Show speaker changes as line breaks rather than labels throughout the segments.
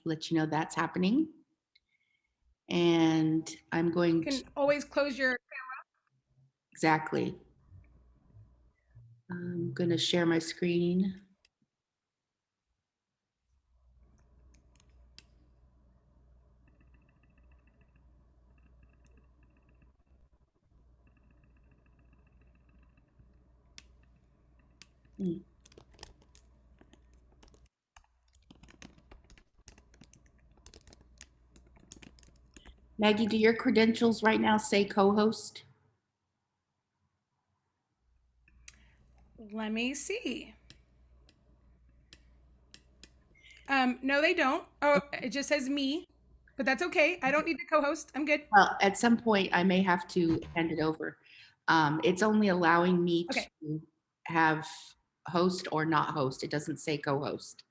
let you know that's happening. And I'm going
You
to,
can always close your.
exactly. I'm going to share my screen. Hmm. Maggie, do your credentials right now say co-host?
Let me see. No, they don't. Oh, it just says me, but that's okay. I don't need to co-host. I'm good.
Well, at some point, I may have to hand it over. It's only allowing me
Okay.
to have host or not host. It doesn't say co-host.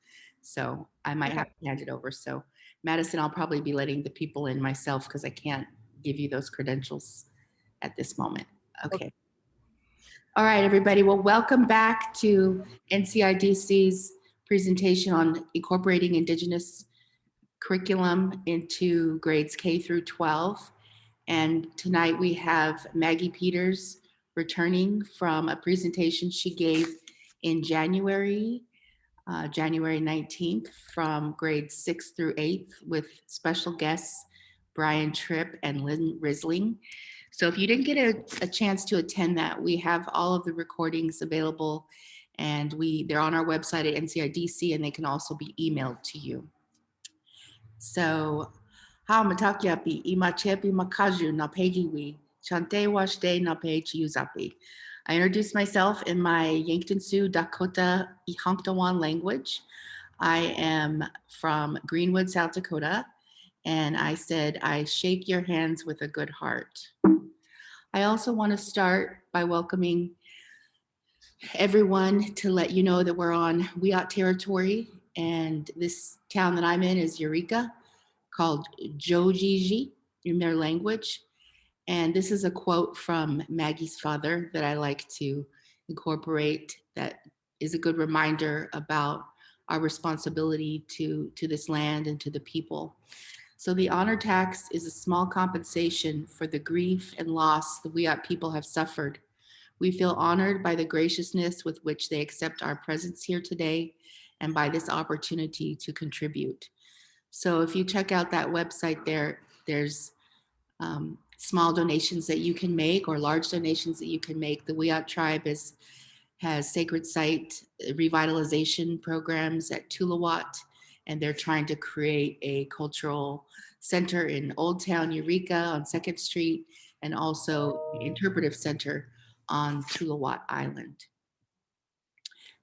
So I might have
Okay.
to hand it over. So Madison, I'll probably be letting the people in myself because I can't give you those credentials at this moment. Okay. All right, everybody. Well, welcome back to NCIDC's presentation on incorporating Indigenous curriculum into grades K through 12. And tonight we have Maggie Peters returning from a presentation she gave in January, January 19th, from grades 6 through 8th with special guests Brian Tripp and Lynn Risling. So if you didn't get a chance to attend that, we have all of the recordings available, and they're on our website at NCIDC, and they can also be emailed to you. So, how matakiapi imachepi makaju na pegiwi chante washte na page uzapi. I introduced myself in my Yankton Sioux Dakota Ihanktawan language. I am from Greenwood, South Dakota, and I said, I shake your hands with a good heart. I also want to start by welcoming everyone to let you know that we're on Wiyot territory, and this town that I'm in is Eureka, called Jojiji in their language. And this is a quote from Maggie's father that I like to incorporate that is a good reminder about our responsibility to this land and to the people. So the honor tax is a small compensation for the grief and loss the Wiyot people have suffered. We feel honored by the graciousness with which they accept our presence here today and by this opportunity to contribute. So if you check out that website there's small donations that you can make or large donations that you can make. The Wiyot tribe has sacred site revitalization programs at Tulawat, and they're trying to create a cultural center in Old Town Eureka on 2nd Street, and also the Interpretive Center on Tulawat Island.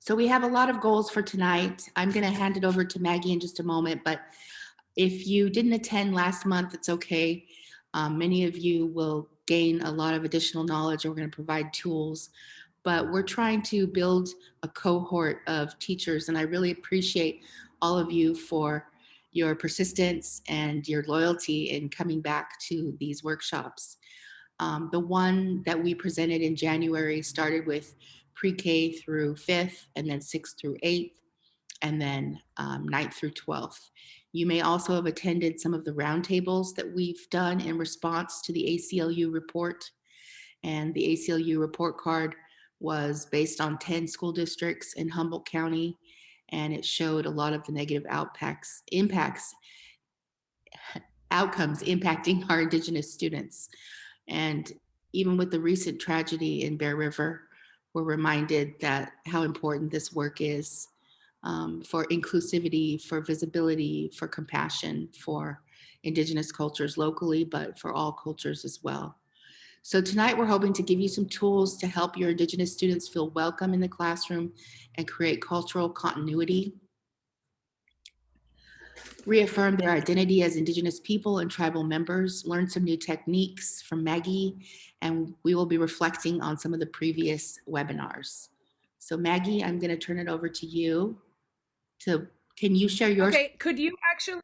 So we have a lot of goals for tonight. I'm going to hand it over to Maggie in just a moment, but if you didn't attend last month, it's okay. Many of you will gain a lot of additional knowledge. We're going to provide tools, but we're trying to build a cohort of teachers, and I really appreciate all of you for your persistence and your loyalty in coming back to these workshops. The one that we presented in January started with pre-K through 5th, and then 6th through 8th, and then 9th through 12th. You may also have attended some of the roundtables that we've done in response to the ACLU report. And the ACLU report card was based on 10 school districts in Humboldt County, and it showed a lot of the negative outcomes impacting our Indigenous students. And even with the recent tragedy in Bear River, we're reminded that how important this work is for inclusivity, for visibility, for compassion, for Indigenous cultures locally, but for all cultures as well. So tonight we're hoping to give you some tools to help your Indigenous students feel welcome in the classroom and create cultural continuity, reaffirm their identity as Indigenous people and tribal members, learn some new techniques from Maggie, and we will be reflecting on some of the previous webinars. So Maggie, I'm going to turn it over to you. Can you share your
Okay. Could you actually?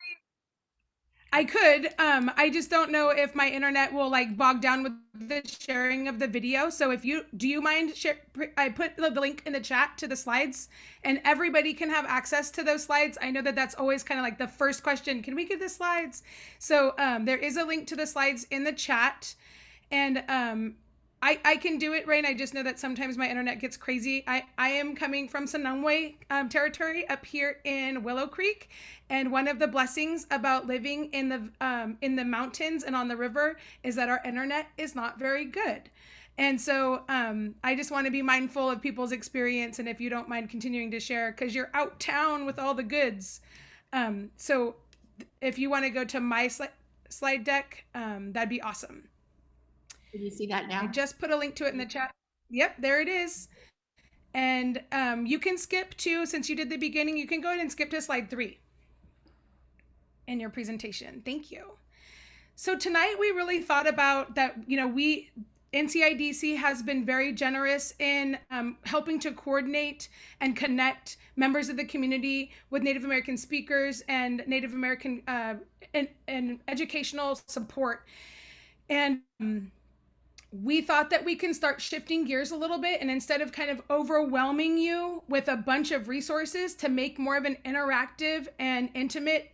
I could. I just don't know if my internet will like bog down with the sharing of the video. So if you do, you mind share? I put the link in the chat to the slides, and everybody can have access to those slides. I know that that's always kind of like the first question. Can we get the slides? So there is a link to the slides in the chat, and I can do it, Rain. I just know that sometimes my internet gets crazy. I am coming from Sonoma territory up here in Willow Creek, and one of the blessings about living in the mountains and on the river is that our internet is not very good. And so I just want to be mindful of people's experience, and if you don't mind continuing to share, because you're out town with all the goods. So if you want to go to my slide deck, that'd be awesome.
Can you see that
I
now?
just put a link to it in the chat. Yep, there it is. And you can skip to, since you did the beginning, you can go ahead and skip to slide 3 in your presentation. Thank you. So tonight we really thought about that, NCIDC has been very generous in helping to coordinate and connect members of the community with Native American speakers and Native American and educational support. And we thought that we can start shifting gears a little bit, and instead of kind of overwhelming you with a bunch of resources, to make more of an interactive and intimate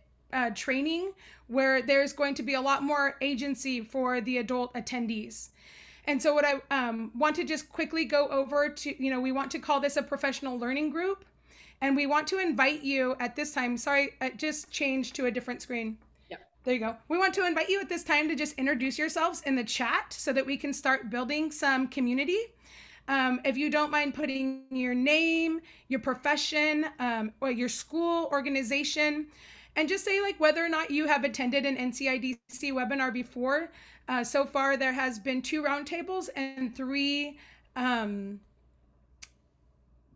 training where there's going to be a lot more agency for the adult attendees. And so what I want to just quickly go over to, we want to call this a professional learning group, and we want to invite you at this time. Sorry, it just changed to a different screen.
Yep.
There you go. We want to invite you at this time to just introduce yourselves in the chat so that we can start building some community. If you don't mind putting your name, your profession, or your school organization, and just say like whether or not you have attended an NCIDC webinar before. So far, there has been 2 roundtables and 3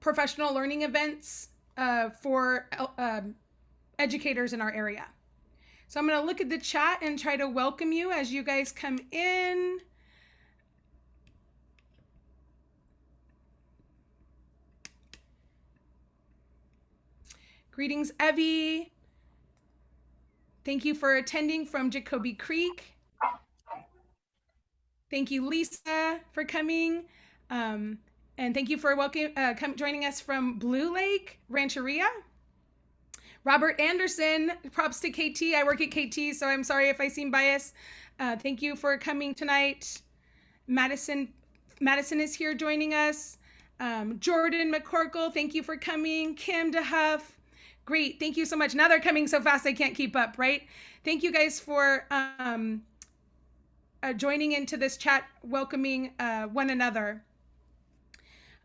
professional learning events for educators in our area. So I'm going to look at the chat and try to welcome you as you guys come in. Greetings, Evie. Thank you for attending from Jacoby Creek. Thank you, Lisa, for coming. And thank you for joining us from Blue Lake Rancheria. Robert Anderson, props to KT. I work at KT, so I'm sorry if I seem biased. Thank you for coming tonight. Madison is here joining us. Jordan McCorkle, thank you for coming. Kim DeHuff, great, thank you so much. Now they're coming so fast I can't keep up, right? Thank you guys for joining into this chat, welcoming one another.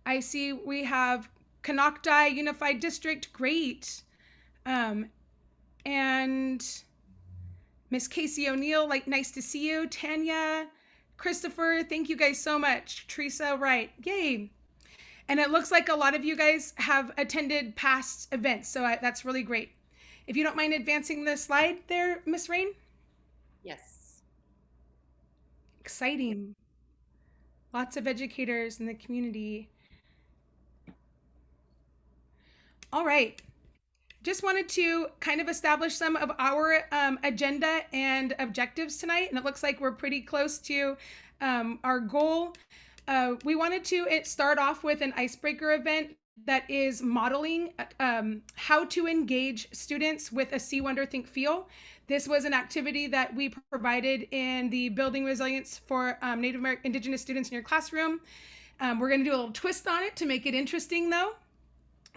I see we have Canocti Unified District, great. And Miss Casey O'Neill, like, nice to see you. Tanya, Christopher, thank you guys so much. Teresa, right, yay. And it looks like a lot of you guys have attended past events, so that's really great. If you don't mind advancing the slide there, Miss Rain.
Yes.
Exciting. Lots of educators in the community. All right. Just wanted to kind of establish some of our agenda and objectives tonight, and it looks like we're pretty close to our goal. We wanted to start off with an icebreaker event that is modeling how to engage students with a See, Wonder, Think, Feel. This was an activity that we provided in the Building Resilience for Native American Indigenous Students in Your Classroom. We're going to do a little twist on it to make it interesting, though.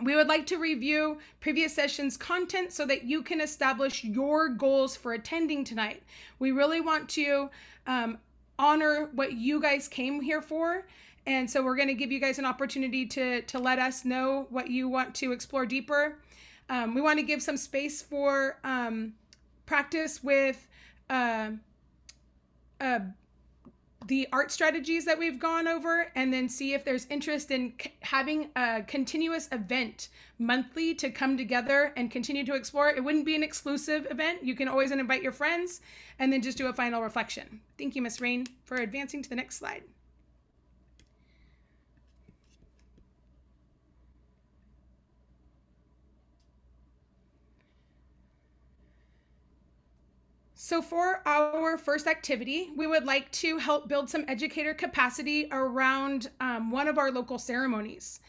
We would like to review previous sessions' content so that you can establish your goals for attending tonight. We really want to honor what you guys came here for. And so we're going to give you guys an opportunity to let us know what you want to explore deeper. We want to give some space for practice with the art strategies that we've gone over, and then see if there's interest in having a continuous event monthly to come together and continue to explore. It wouldn't be an exclusive event. You can always invite your friends and then just do a final reflection. Thank you, Ms. Rain, for advancing to the next slide. So, for our first activity, we would like to help build some educator capacity around one of our local ceremonies.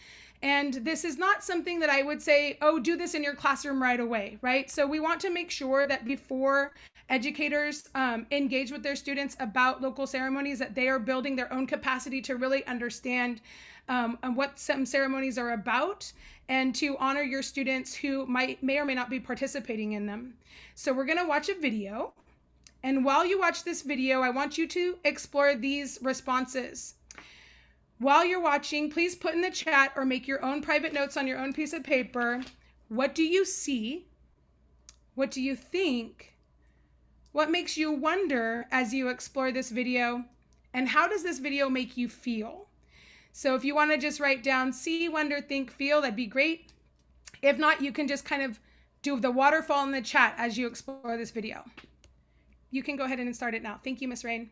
And this is not something that I would say, oh, do this in your classroom right away, right? So, we want to make sure that before educators engage with their students about local ceremonies, that they are building their own capacity to really understand what some ceremonies are about and to honor your students who may or may not be participating in them. So, we're going to watch a video. And while you watch this video, I want you to explore these responses. While you're watching, please put in the chat or make your own private notes on your own piece of paper. What do you see? What do you think? What makes you wonder as you explore this video? And how does this video make you feel? So if you want to just write down see, wonder, think, feel, that'd be great. If not, you can just kind of do the waterfall in the chat as you explore this video. You can go ahead and start it now. Thank you, Miss Rain.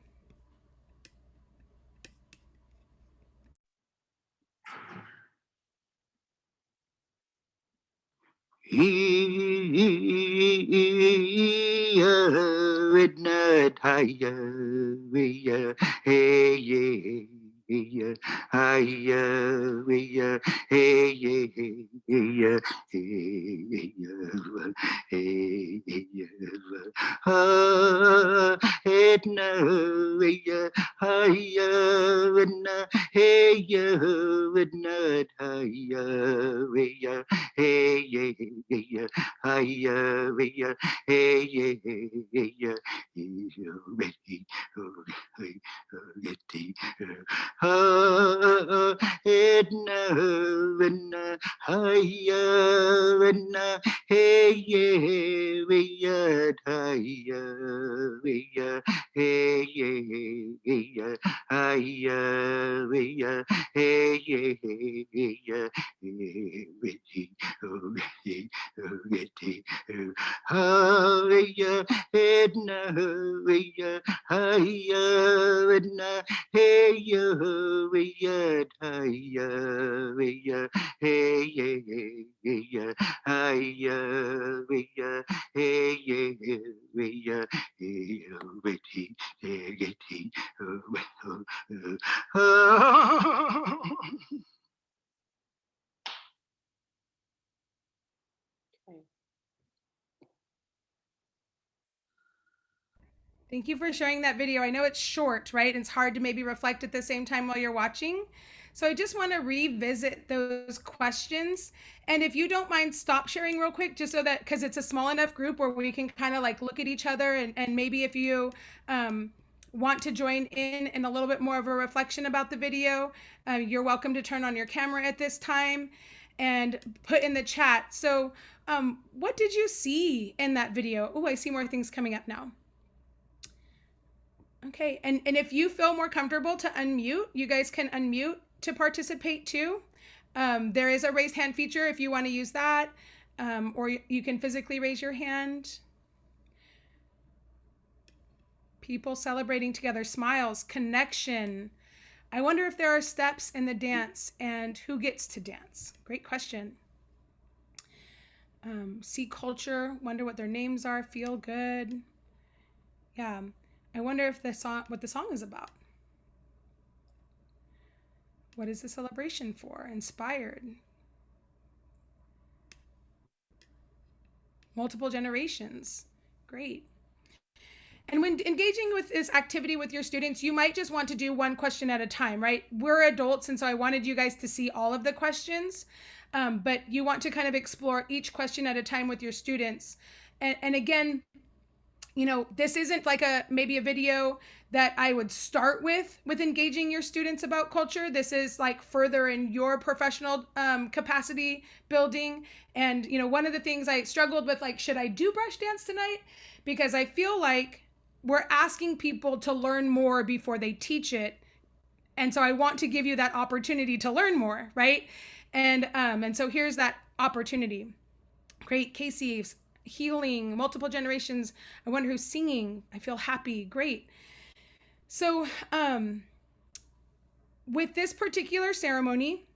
Thank you for sharing that video. I know it's short, right? It's hard to maybe reflect at the same time while you're watching. So I just want to revisit those questions. And if you don't mind, stop sharing real quick, just so that, because it's a small enough group where we can kind of like look at each other. And maybe if you want to join in a little bit more of a reflection about the video, you're welcome to turn on your camera at this time and put in the chat. So what did you see in that video? Oh, I see more things coming up now. Okay, and if you feel more comfortable to unmute, you guys can unmute to participate too. There is a raise hand feature if you want to use that, or you can physically raise your hand. People celebrating together, smiles, connection. I wonder if there are steps in the dance and who gets to dance. Great question. See culture, wonder what their names are, feel good. Yeah, I wonder if what the song is about. What is the celebration for? Inspired. Multiple generations. Great. And when engaging with this activity with your students, you might just want to do one question at a time, right? We're adults, and so I wanted you guys to see all of the questions, but you want to kind of explore each question at a time with your students. And again, you know, this isn't like maybe a video that I would start with engaging your students about culture. This is like further in your professional capacity building. And you know, one of the things I struggled with, like, should I do brush dance tonight? Because I feel like we're asking people to learn more before they teach it, and so I want to give you that opportunity to learn more, right? And so here's that opportunity. Great. Casey, healing, multiple generations. I wonder who's singing. I feel happy. Great. So with this particular ceremony,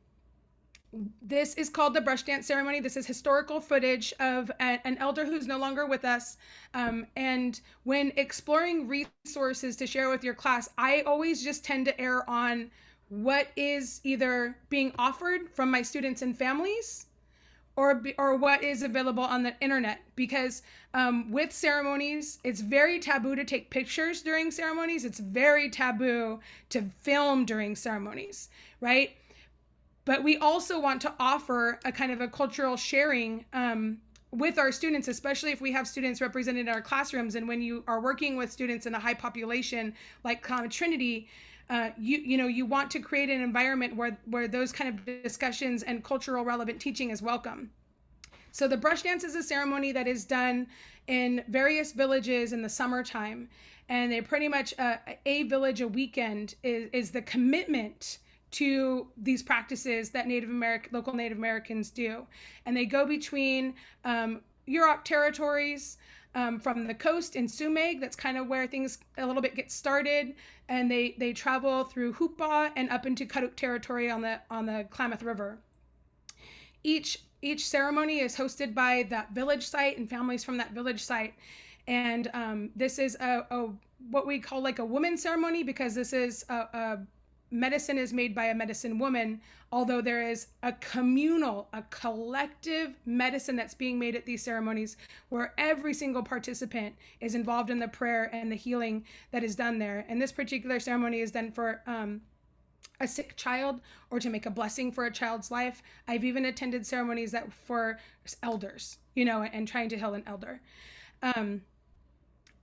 This is called the brush dance ceremony. This is historical footage of an elder who's no longer with us. And when exploring resources to share with your class, I always just tend to err on what is either being offered from my students and families, or what is available on the internet, because with ceremonies, it's very taboo to take pictures during ceremonies. It's very taboo to film during ceremonies, right? But we also want to offer a kind of a cultural sharing with our students, especially if we have students represented in our classrooms. And when you are working with students in a high population like Common Trinity, you want to create an environment where those kind of discussions and cultural relevant teaching is welcome. So the brush dance is a ceremony that is done in various villages in the summertime, and they pretty much a village a weekend is the commitment to these practices that local Native Americans do, and they go between Yurok territories. From the coast in Sumeg, that's kind of where things a little bit get started, and they travel through Hupa and up into Karuk territory on the Klamath River. Each ceremony is hosted by that village site and families from that village site, and this is a what we call like a woman ceremony, because this is a medicine is made by a medicine woman, although there is a collective medicine that's being made at these ceremonies, where every single participant is involved in the prayer and the healing that is done there. And this particular ceremony is done for a sick child, or to make a blessing for a child's life. I've even attended ceremonies that for elders, and trying to heal an elder.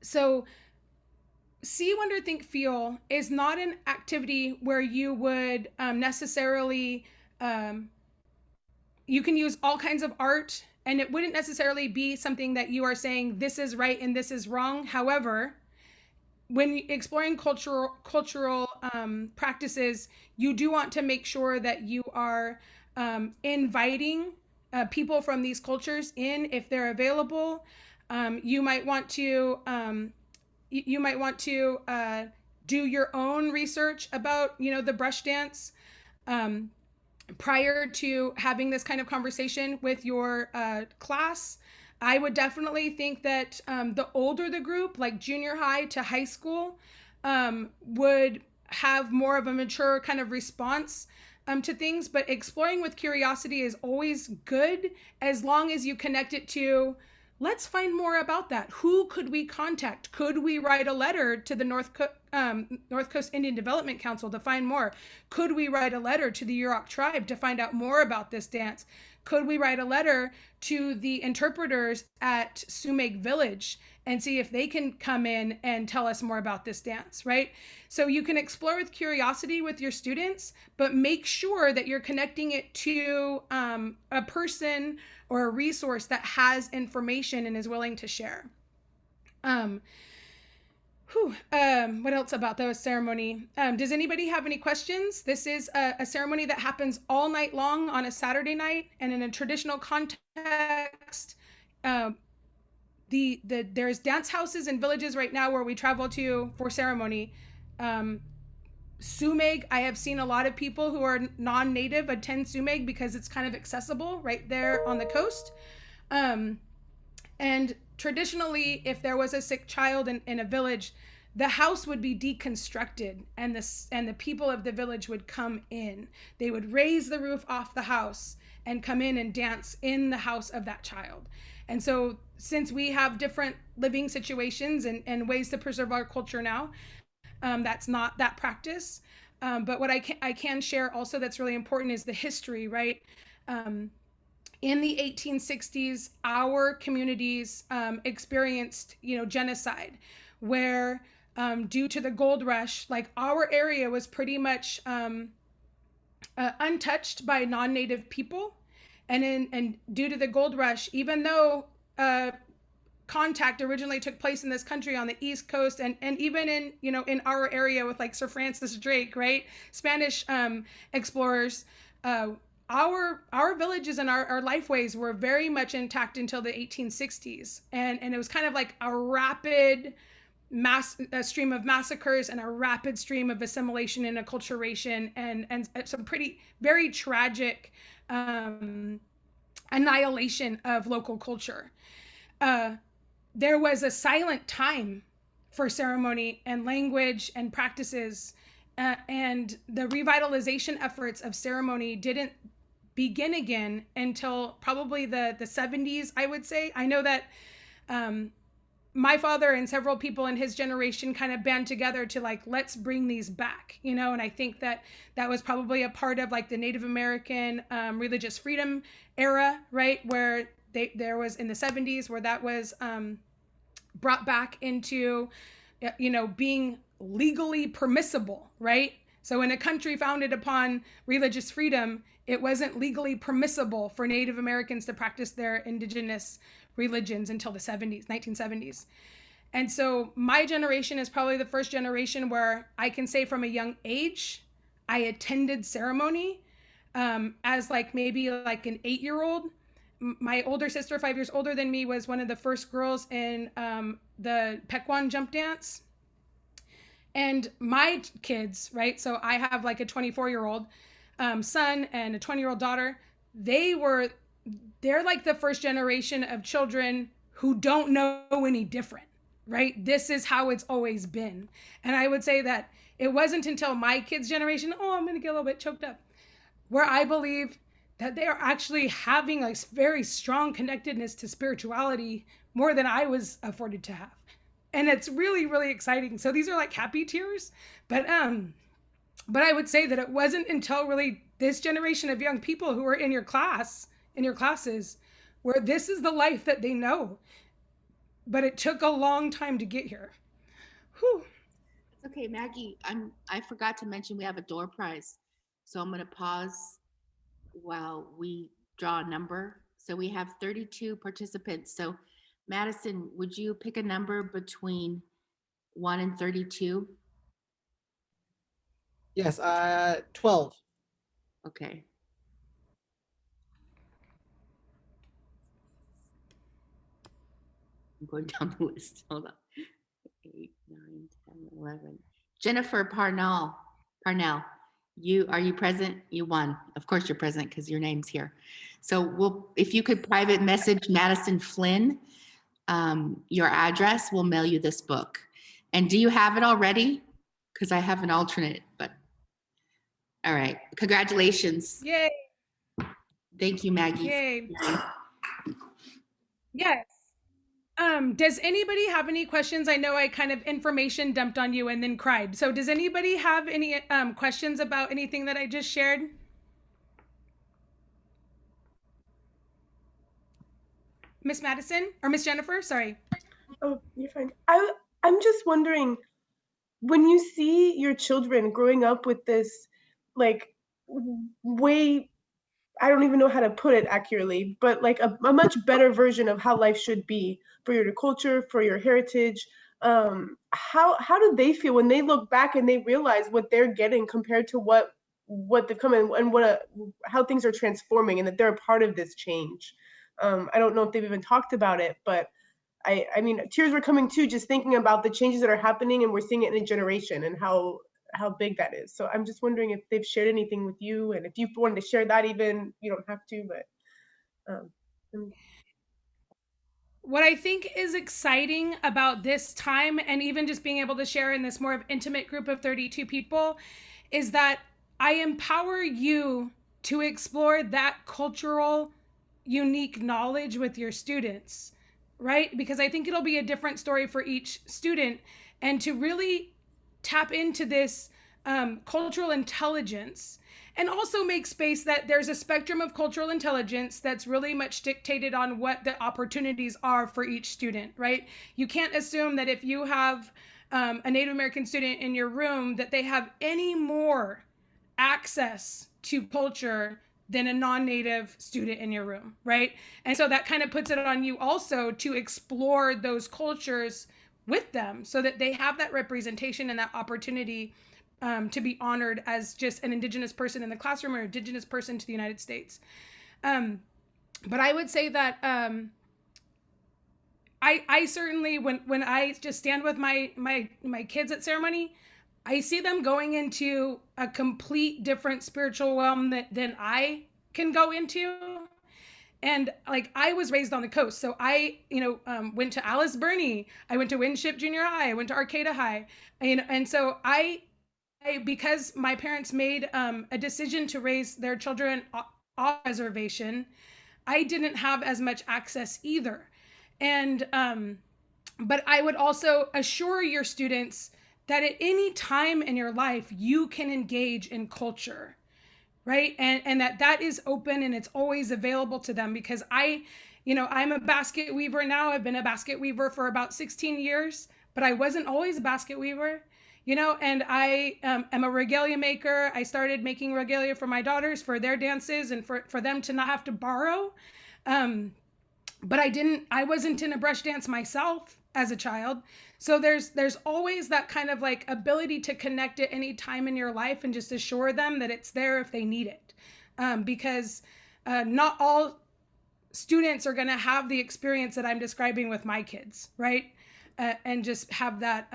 So See, Wonder, Think, Feel is not an activity where you would necessarily, you can use all kinds of art, and it wouldn't necessarily be something that you are saying this is right and this is wrong. However, when exploring cultural practices, you do want to make sure that you are inviting people from these cultures in if they're available. You might want to do your own research about the brush dance prior to having this kind of conversation with your class. I would definitely think that the older the group, like junior high to high school, would have more of a mature kind of response to things. But exploring with curiosity is always good, as long as you connect it to, let's find more about that. Who could we contact? Could we write a letter to the North Coast Indian Development Council to find more? Could we write a letter to the Yurok tribe to find out more about this dance? Could we write a letter to the interpreters at Sumeg Village and see if they can come in and tell us more about this dance, right? So you can explore with curiosity with your students, but make sure that you're connecting it to a person or a resource that has information and is willing to share. What else about the ceremony? Does anybody have any questions? This is a ceremony that happens all night long on a Saturday night, and in a traditional context, there's dance houses in villages right now where we travel to for ceremony. Sumeg, I have seen a lot of people who are non-native attend Sumeg because it's kind of accessible right there on the coast. And traditionally, if there was a sick child in a village, the house would be deconstructed, and the people of the village would come in. They would raise the roof off the house and come in and dance in the house of that child. And so since we have different living situations and ways to preserve our culture now, that's not that practice. But what I can share also that's really important is the history, right? In the 1860s, our communities experienced, genocide, where due to the gold rush, like our area was pretty much untouched by non-native people, and due to the gold rush, even though contact originally took place in this country on the East Coast, and even in our area with like Sir Francis Drake, right? Spanish explorers. Our villages and our lifeways were very much intact until the 1860s, and it was kind of like a rapid stream of massacres and a rapid stream of assimilation and acculturation, and some pretty very tragic um, annihilation of local culture. Uh, there was a silent time for ceremony and language and practices, and the revitalization efforts of ceremony didn't begin again until probably the 70s, I would say. I know that um, my father and several people in his generation kind of band together to like, let's bring these back, you know. And I think that that was probably a part of like the Native American religious freedom era, right, where there was in the 70s where that was brought back into, you know, being legally permissible, right? So in a country founded upon religious freedom, it wasn't legally permissible for Native Americans to practice their indigenous religions until the 70s, 1970s. And so my generation is probably the first generation where I can say from a young age, I attended ceremony as like maybe like an 8-year-old. My older sister, 5 years older than me, was one of the first girls in the Pequan jump dance. And my kids, right? So I have like a 24-year-old son and a 20-year-old daughter. They're like the first generation of children who don't know any different, right? This is how it's always been. And I would say that it wasn't until my kids' generation, oh, I'm going to get a little bit choked up, where I believe that they are actually having a very strong connectedness to spirituality more than I was afforded to have. And it's really, really exciting. So these are like happy tears, but I would say that it wasn't until really this generation of young people who are in your classes, where this is the life that they know. But it took a long time to get here. Whew.
It's okay, Maggie. I forgot to mention we have a door prize. So I'm gonna pause while we draw a number. So we have 32 participants. So Madison, would you pick a number between 1 and 32?
Yes, 12.
Okay. I'm going down the list. Hold on. 8, 9, 10, 11. Jennifer Parnell, are you present? You won. Of course you're present because your name's here. So if you could private message Madison Flynn, your address, we'll mail you this book. And do you have it already? Because I have an alternate, but all right. Congratulations.
Yay.
Thank you, Maggie.
Yay. Yes. Does anybody have any questions? I know I kind of information dumped on you and then cried. So does anybody have any questions about anything that I just shared? Miss Madison or Miss Jennifer? Sorry.
Oh, you're fine. I'm just wondering, when you see your children growing up with this, like, way, I don't even know how to put it accurately, but like a much better version of how life should be for your culture, for your heritage. How do they feel when they look back and they realize what they're getting compared to what they've come in and how things are transforming and that they're a part of this change? I don't know if they've even talked about it, but I mean, tears were coming too, just thinking about the changes that are happening, and we're seeing it in a generation and how big that is. So I'm just wondering if they've shared anything with you, and if you wanted to share that, even you don't have to, but
What I think is exciting about this time, and even just being able to share in this more of intimate group of 32 people, is that I empower you to explore that cultural unique knowledge with your students, right? Because I think it'll be a different story for each student, and to really tap into this cultural intelligence, and also make space that there's a spectrum of cultural intelligence that's really much dictated on what the opportunities are for each student, right? You can't assume that if you have a Native American student in your room that they have any more access to culture than a non-native student in your room, right? And so that kind of puts it on you also to explore those cultures with them so that they have that representation and that opportunity to be honored as just an Indigenous person in the classroom or Indigenous person to the United States. But I would say that I certainly, when I just stand with my kids at ceremony, I see them going into a complete different spiritual realm than I can go into. And like, I was raised on the coast, so I, went to Alice Burney, I went to Winship Junior High, I went to Arcata High, and so because my parents made a decision to raise their children off reservation, I didn't have as much access either. And but I would also assure your students that at any time in your life you can engage in culture, right? And that is open and it's always available to them. Because I'm a basket weaver now. I've been a basket weaver for about 16 years, but I wasn't always a basket weaver, and I am a regalia maker. I started making regalia for my daughters for their dances and for them to not have to borrow. But I wasn't in a brush dance myself as a child. So there's always that kind of like ability to connect at any time in your life and just assure them that it's there if they need it. Because not all students are going to have the experience that I'm describing with my kids, right? And just have that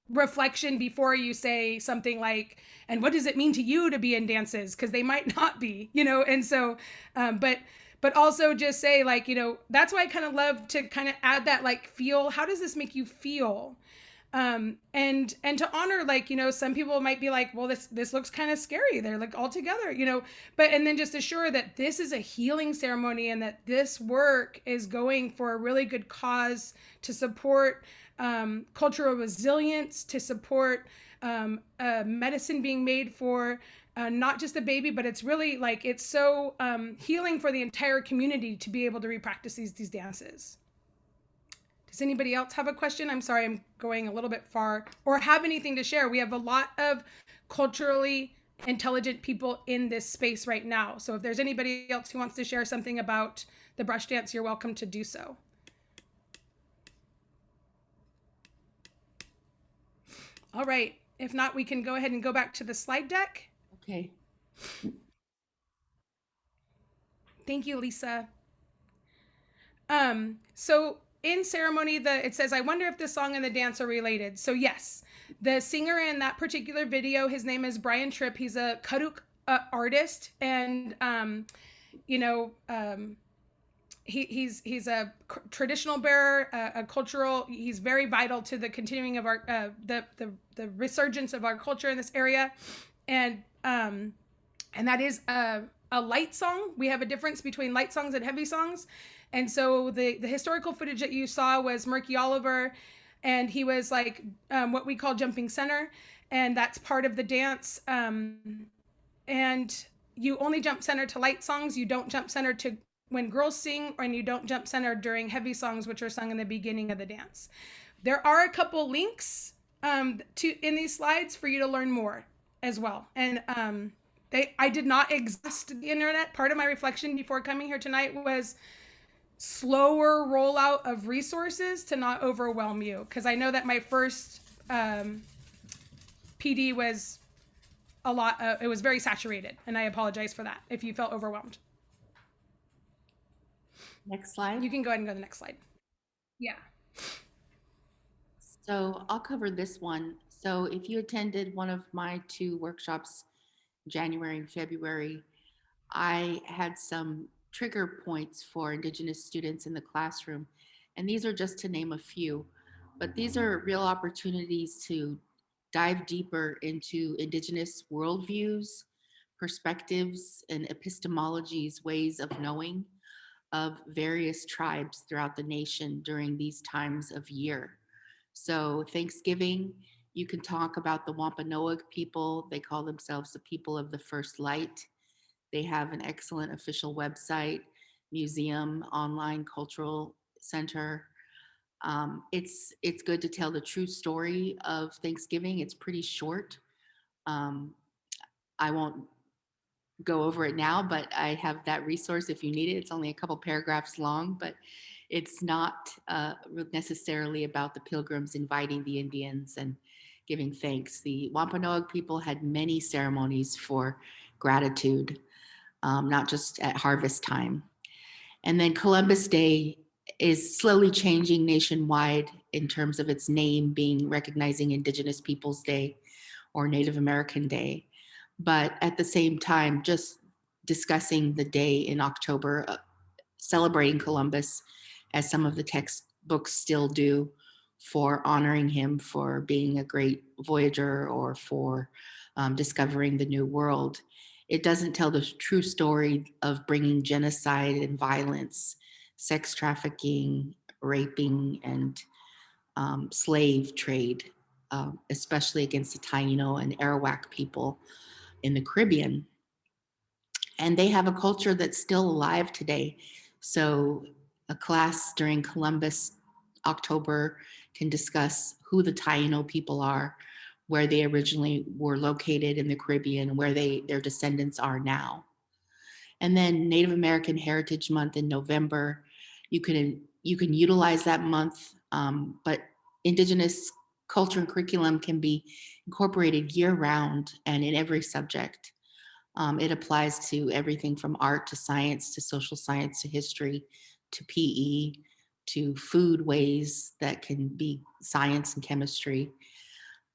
reflection before you say something like, and what does it mean to you to be in dances? Because they might not be, and so but also just say, like, that's why I kind of love to kind of add that, like, feel, how does this make you feel? And to honor, like, some people might be like, well, this looks kind of scary, they're like all together, and then just assure that this is a healing ceremony and that this work is going for a really good cause to support cultural resilience, to support medicine being made for not just a baby, but it's really like, it's so healing for the entire community to be able to repractice these dances. Does anybody else have a question? I'm sorry, I'm going a little bit far, or have anything to share. We have a lot of culturally intelligent people in this space right now. So if there's anybody else who wants to share something about the brush dance, you're welcome to do so. All right. If not, we can go ahead and go back to the slide deck.
Okay.
Thank you, Lisa. So in ceremony, it says, I wonder if the song and the dance are related. So yes, the singer in that particular video, his name is Brian Tripp. He's a Karuk artist, and he's a traditional bearer, a cultural. He's very vital to the continuing of our the resurgence of our culture in this area, and that is a light song. We have a difference between light songs and heavy songs. And so the historical footage that you saw was Murky Oliver, and he was like what we call jumping center, and that's part of the dance. And you only jump center to light songs. You don't jump center to when girls sing, and you don't jump center during heavy songs, which are sung in the beginning of the dance. There are a couple links in these slides for you to learn more as well. And I did not exhaust the internet. Part of my reflection before coming here tonight was slower rollout of resources to not overwhelm you, because I know that my first PD was a lot. It was very saturated, and I apologize for that if you felt overwhelmed.
Next slide.
You can go ahead and go to the next slide. Yeah.
So I'll cover this one. So if you attended one of my 2 workshops, January and February, I had some trigger points for Indigenous students in the classroom. And these are just to name a few, but these are real opportunities to dive deeper into Indigenous worldviews, perspectives, and epistemologies, ways of knowing of various tribes throughout the nation during these times of year. So Thanksgiving, you can talk about the Wampanoag people. They call themselves the people of the first light. They have an excellent official website, museum, online cultural center. It's good to tell the true story of Thanksgiving. It's pretty short. I won't go over it now, but I have that resource if you need it. It's only a couple paragraphs long, but it's not necessarily about the pilgrims inviting the Indians and giving thanks. The Wampanoag people had many ceremonies for gratitude, not just at harvest time. And then Columbus Day is slowly changing nationwide in terms of its name being Recognizing Indigenous Peoples Day, or Native American Day. But at the same time, just discussing the day in October, celebrating Columbus, as some of the textbooks still do, for honoring him for being a great voyager or for discovering the New World. It doesn't tell the true story of bringing genocide and violence, sex trafficking, raping, and slave trade, especially against the Taino and Arawak people in the Caribbean. And they have a culture that's still alive today. So a class during Columbus October can discuss who the Taino people are, where they originally were located in the Caribbean, and where their descendants are now. And then Native American Heritage Month in November, you can utilize that month, but Indigenous culture and curriculum can be incorporated year round and in every subject. It applies to everything from art to science to social science to history to PE to food ways that can be science and chemistry.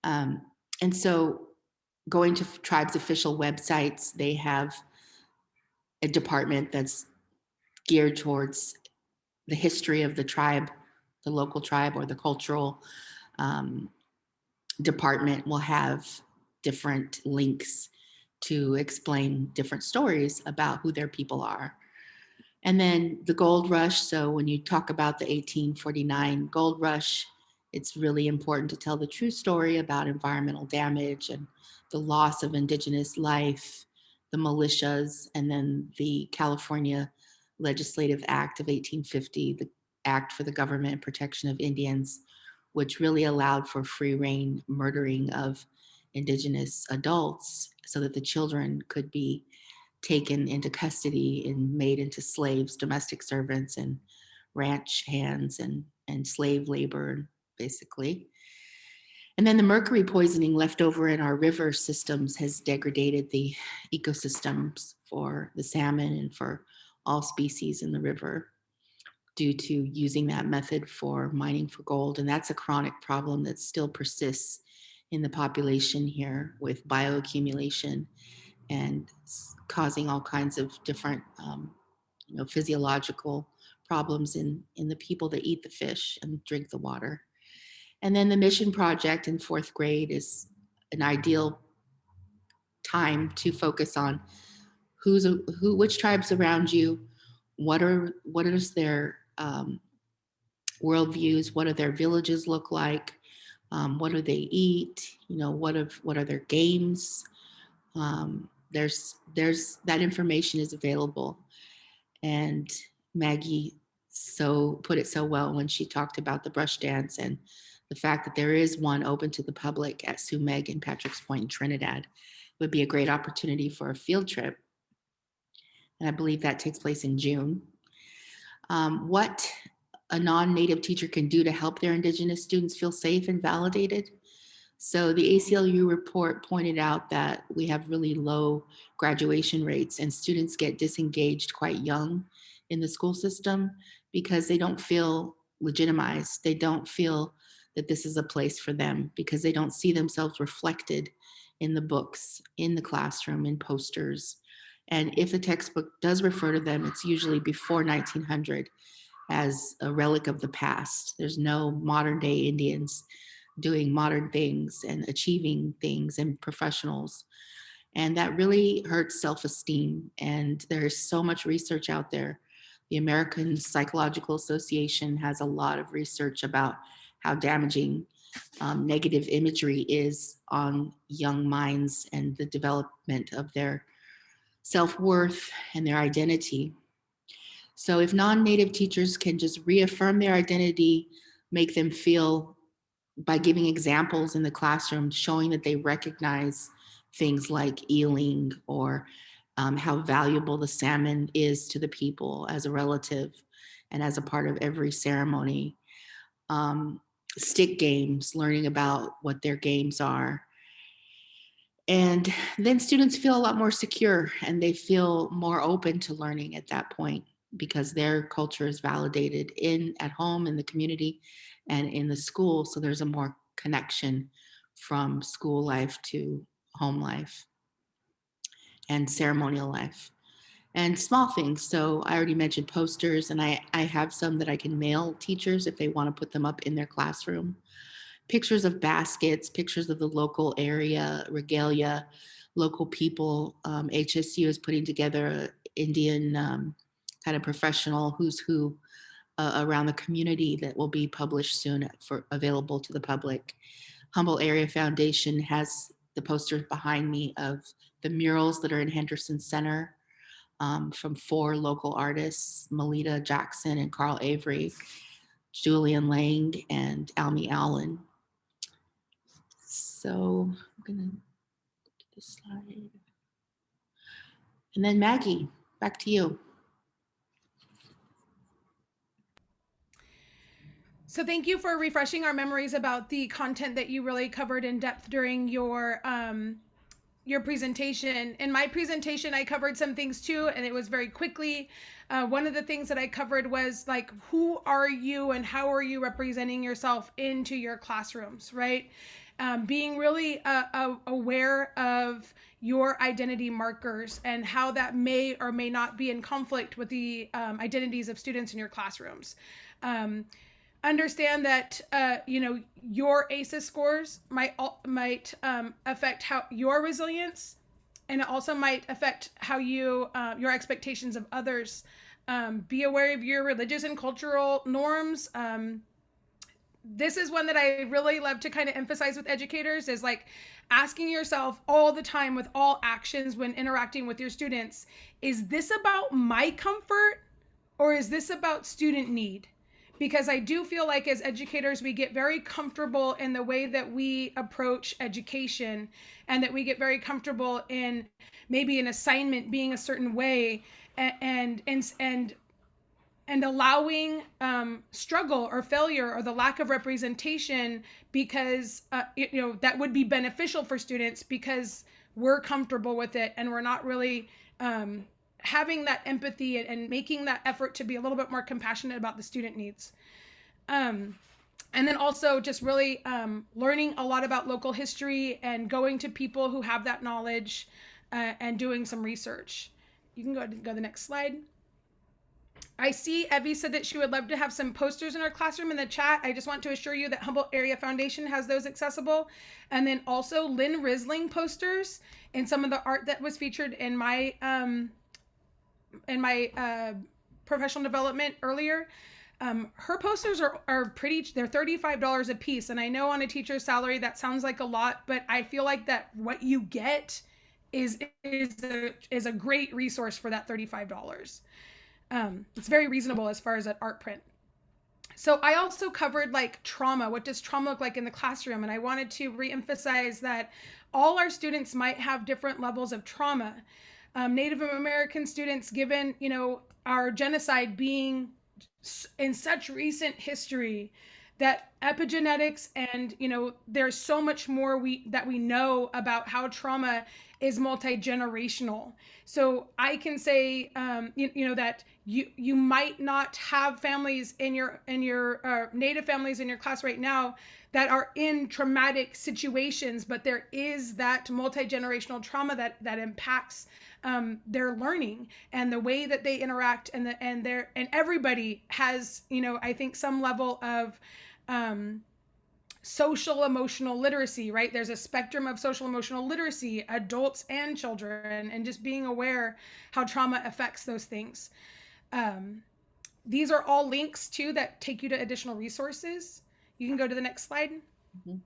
Um, and so going to tribes' official websites, they have a department that's geared towards the history of the tribe, the local tribe, or the cultural um, department will have different links to explain different stories about who their people are. And then the gold rush. So when you talk about the 1849 gold rush, it's really important to tell the true story about environmental damage and the loss of indigenous life, the militias, and then the California Legislative Act of 1850, the Act for the Government and Protection of Indians, which really allowed for free reign murdering of indigenous adults so that the children could be taken into custody and made into slaves, domestic servants, and ranch hands and slave labor, basically. And then the mercury poisoning left over in our river systems has degraded the ecosystems for the salmon and for all species in the river due to using that method for mining for gold. And that's a chronic problem that still persists in the population here with bioaccumulation and causing all kinds of different physiological problems in the people that eat the fish and drink the water. And then the mission project in fourth grade is an ideal time to focus on which tribes around you, what is their worldviews, what do their villages look like, what do they eat, what are their games. There's that information is available. And Maggie put it so well when she talked about the brush dance and the fact that there is one open to the public at Sumeg and Patrick's Point in Trinidad. It would be a great opportunity for a field trip. And I believe that takes place in June. What a non-native teacher can do to help their Indigenous students feel safe and validated. So the ACLU report pointed out that we have really low graduation rates and students get disengaged quite young in the school system because they don't feel legitimized. They don't feel that this is a place for them because they don't see themselves reflected in the books, in the classroom, in posters. And if the textbook does refer to them, it's usually before 1900 as a relic of the past. There's no modern day Indians doing modern things and achieving things and professionals. And that really hurts self-esteem. And there's so much research out there. The American Psychological Association has a lot of research about how damaging negative imagery is on young minds and the development of their self-worth and their identity. So if non-native teachers can just reaffirm their identity, make them feel by giving examples in the classroom, showing that they recognize things like eeling or how valuable the salmon is to the people as a relative and as a part of every ceremony. Stick games, learning about what their games are. And then students feel a lot more secure and they feel more open to learning at that point because their culture is validated at home, in the community, and in the school. So there's a more connection from school life to home life and ceremonial life. And small things. So I already mentioned posters, and I have some that I can mail teachers if they want to put them up in their classroom. Pictures of baskets, pictures of the local area, regalia, local people. HSU is putting together an Indian kind of professional who's who around the community that will be published soon for available to the public. Humboldt Area Foundation has the posters behind me of the murals that are in Henderson Center from 4 local artists, Melita Jackson and Carl Avery, Julian Lang, and Almy Allen. So I'm gonna go to this slide. And then Maggie, back to you.
So thank you for refreshing our memories about the content that you really covered in depth during your presentation. In my presentation, I covered some things too, and it was very quickly. One of the things that I covered was like, who are you and how are you representing yourself into your classrooms, right? Being really aware of your identity markers and how that may or may not be in conflict with the identities of students in your classrooms. Understand that your ACEs scores might affect how your resilience, and it also might affect how you your expectations of others. Be aware of your religious and cultural norms. This is one that I really love to kind of emphasize with educators, is like asking yourself all the time with all actions when interacting with your students, is this about my comfort or is this about student need? Because I do feel like as educators, we get very comfortable in the way that we approach education, and that we get very comfortable in maybe an assignment being a certain way, and allowing struggle or failure or the lack of representation because that would be beneficial for students because we're comfortable with it, and we're not really having that empathy and making that effort to be a little bit more compassionate about the student needs. And then also just really learning a lot about local history and going to people who have that knowledge and doing some research. You can go to the next slide. I see Evie said that she would love to have some posters in her classroom in the chat. I just want to assure you that Humboldt Area Foundation has those accessible. And then also Lynn Risling posters and some of the art that was featured in my professional development earlier. Her posters are pretty, they're $35 a piece. And I know on a teacher's salary, that sounds like a lot, but I feel like that what you get is a great resource for that $35. It's very reasonable as far as an art print. So I also covered like trauma. What does trauma look like in the classroom? And I wanted to reemphasize that all our students might have different levels of trauma. Native American students, given, our genocide being in such recent history, that epigenetics and there's so much more that we know about how trauma is multi-generational. So I can say that you might not have families in your Native families in your class right now that are in traumatic situations, but there is that multi-generational trauma that impacts their learning and the way that they interact, and everybody has I think some level of social emotional literacy, right? There's a spectrum of social emotional literacy, adults and children, and just being aware how trauma affects those things. These are all links too that take you to additional resources. You can go to the next slide. Mm-hmm.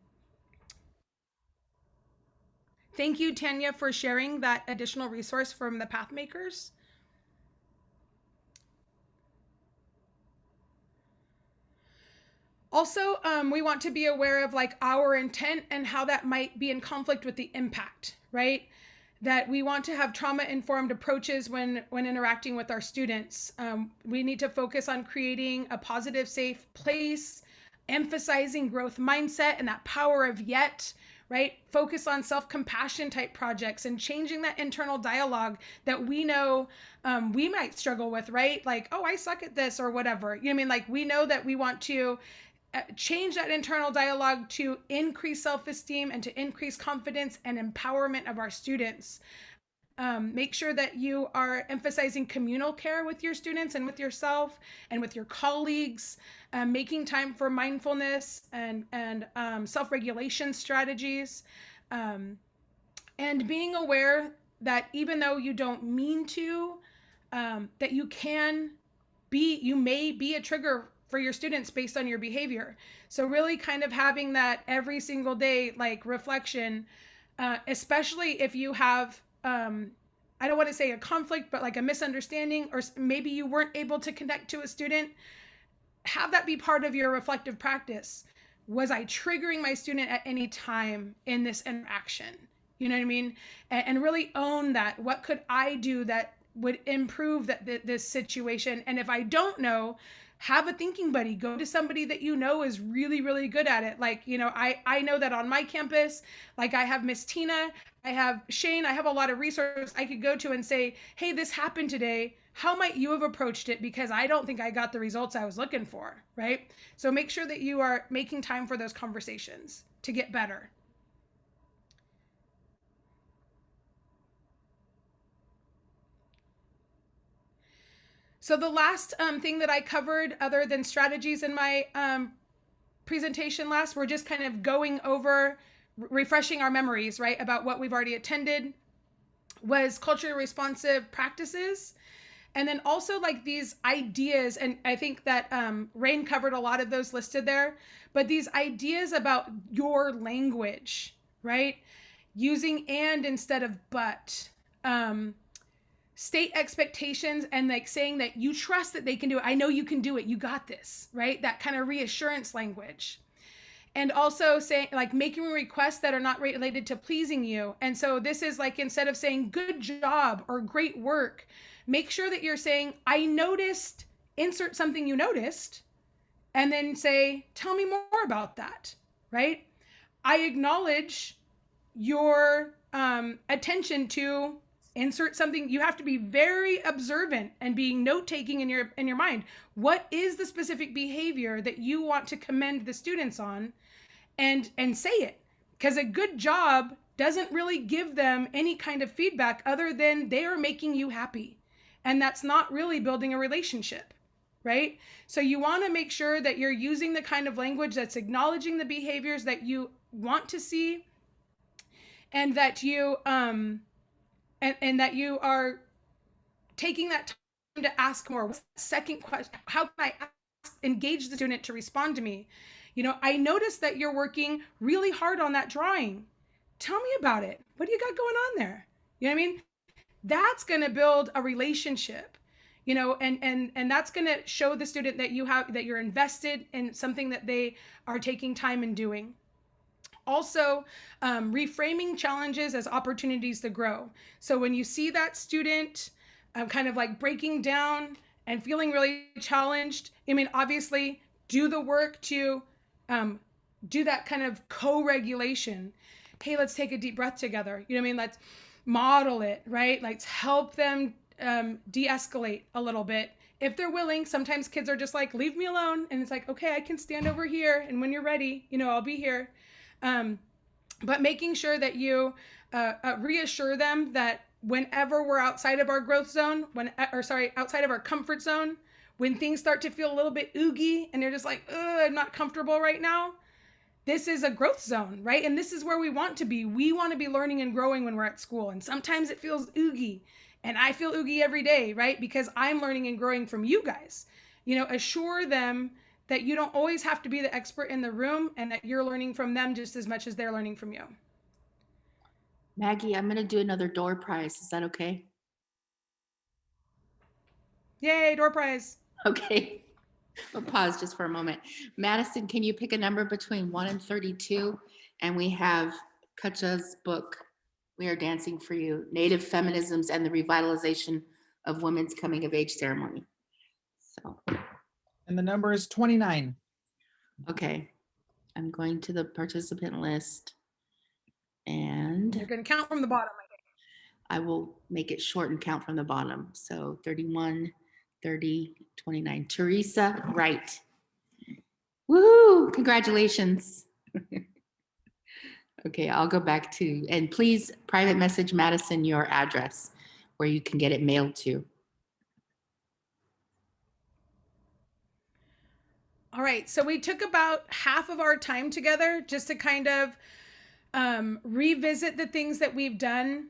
Thank you, Tanya, for sharing that additional resource from the Pathmakers. Also, we want to be aware of like our intent and how that might be in conflict with the impact, right? That we want to have trauma-informed approaches when interacting with our students. We need to focus on creating a positive, safe place, emphasizing growth mindset and that power of yet, right? Focus on self-compassion type projects and changing that internal dialogue that we know we might struggle with, right? Like, oh, I suck at this or whatever. Like we know that we want to change that internal dialogue to increase self-esteem and to increase confidence and empowerment of our students. Make sure that you are emphasizing communal care with your students and with yourself and with your colleagues, making time for mindfulness and self-regulation strategies, and being aware that even though you don't mean to, that you may be a trigger for your students based on your behavior. So really kind of having that every single day, like reflection, especially if you have, I don't want to say a conflict, but like a misunderstanding, or maybe you weren't able to connect to a student, have that be part of your reflective practice. Was I triggering my student at any time in this interaction? You know what I mean? And really own that. What could I do that would improve this situation? And if I don't know, have a thinking buddy. Go to somebody that you know is really, really good at it. Like, I know that on my campus, like I have Miss Tina, I have Shane, I have a lot of resources I could go to and say, hey, this happened today. How might you have approached it? Because I don't think I got the results I was looking for, right? So make sure that you are making time for those conversations to get better. So the last thing that I covered, other than strategies in my presentation last, we're just kind of going over, refreshing our memories, right, about what we've already attended, was culturally responsive practices. And then also like these ideas, and I think that Rain covered a lot of those listed there, but these ideas about your language, right? Using and instead of but. State expectations and like saying that you trust that they can do it. I know you can do it. You got this, right? That kind of reassurance language. And also saying like making requests that are not related to pleasing you. And so this is like, instead of saying good job or great work, make sure that you're saying, I noticed, insert something you noticed, and then say, tell me more about that, right? I acknowledge your attention to insert something. You have to be very observant and being note-taking in your mind. What is the specific behavior that you want to commend the students on, and say it? Because a good job doesn't really give them any kind of feedback other than they are making you happy, and that's not really building a relationship, right? So you want to make sure that you're using the kind of language that's acknowledging the behaviors that you want to see, and that you and that you are taking that time to ask more. What's the second question? How can I engage the student to respond to me? I noticed that you're working really hard on that drawing. Tell me about it. What do you got going on there? You know what I mean? That's going to build a relationship, and that's going to show the student that you're invested in something that they are taking time in doing. Also, reframing challenges as opportunities to grow. So when you see that student kind of like breaking down and feeling really challenged, I mean, obviously do the work to do that kind of co-regulation. Hey, let's take a deep breath together. You know what I mean? Let's model it, right? Let's help them de-escalate a little bit. If they're willing, sometimes kids are just like, leave me alone. And it's like, okay, I can stand over here. And when you're ready, I'll be here. But making sure that you reassure them that whenever we're outside of our growth zone, outside of our comfort zone, when things start to feel a little bit oogie and they're just like, I'm not comfortable right now, this is a growth zone, right? And this is where we want to be. We want to be learning and growing when we're at school. And sometimes it feels oogie. And I feel oogie every day, right? Because I'm learning and growing from you guys. Assure them that you don't always have to be the expert in the room, and that you're learning from them just as much as they're learning from you.
Maggie, I'm going to do another door prize. Is that okay?
Yay, door prize.
Okay. We'll pause just for a moment. Madison, can you pick a number between 1 and 32? And we have Kutcha's book, We Are Dancing for You, Native Feminisms and the Revitalization of Women's Coming of Age Ceremony. So,
And the number is 29.
okay. I'm going to the participant list, and
You're going to count from the bottom.
I will make it short and count from the bottom. So 31, 30, 29. Teresa Wright. Woo! Congratulations. Okay, I'll go back to, and please private message Madison your address where you can get it mailed to.
All right, so we took about half of our time together just to kind of revisit the things that we've done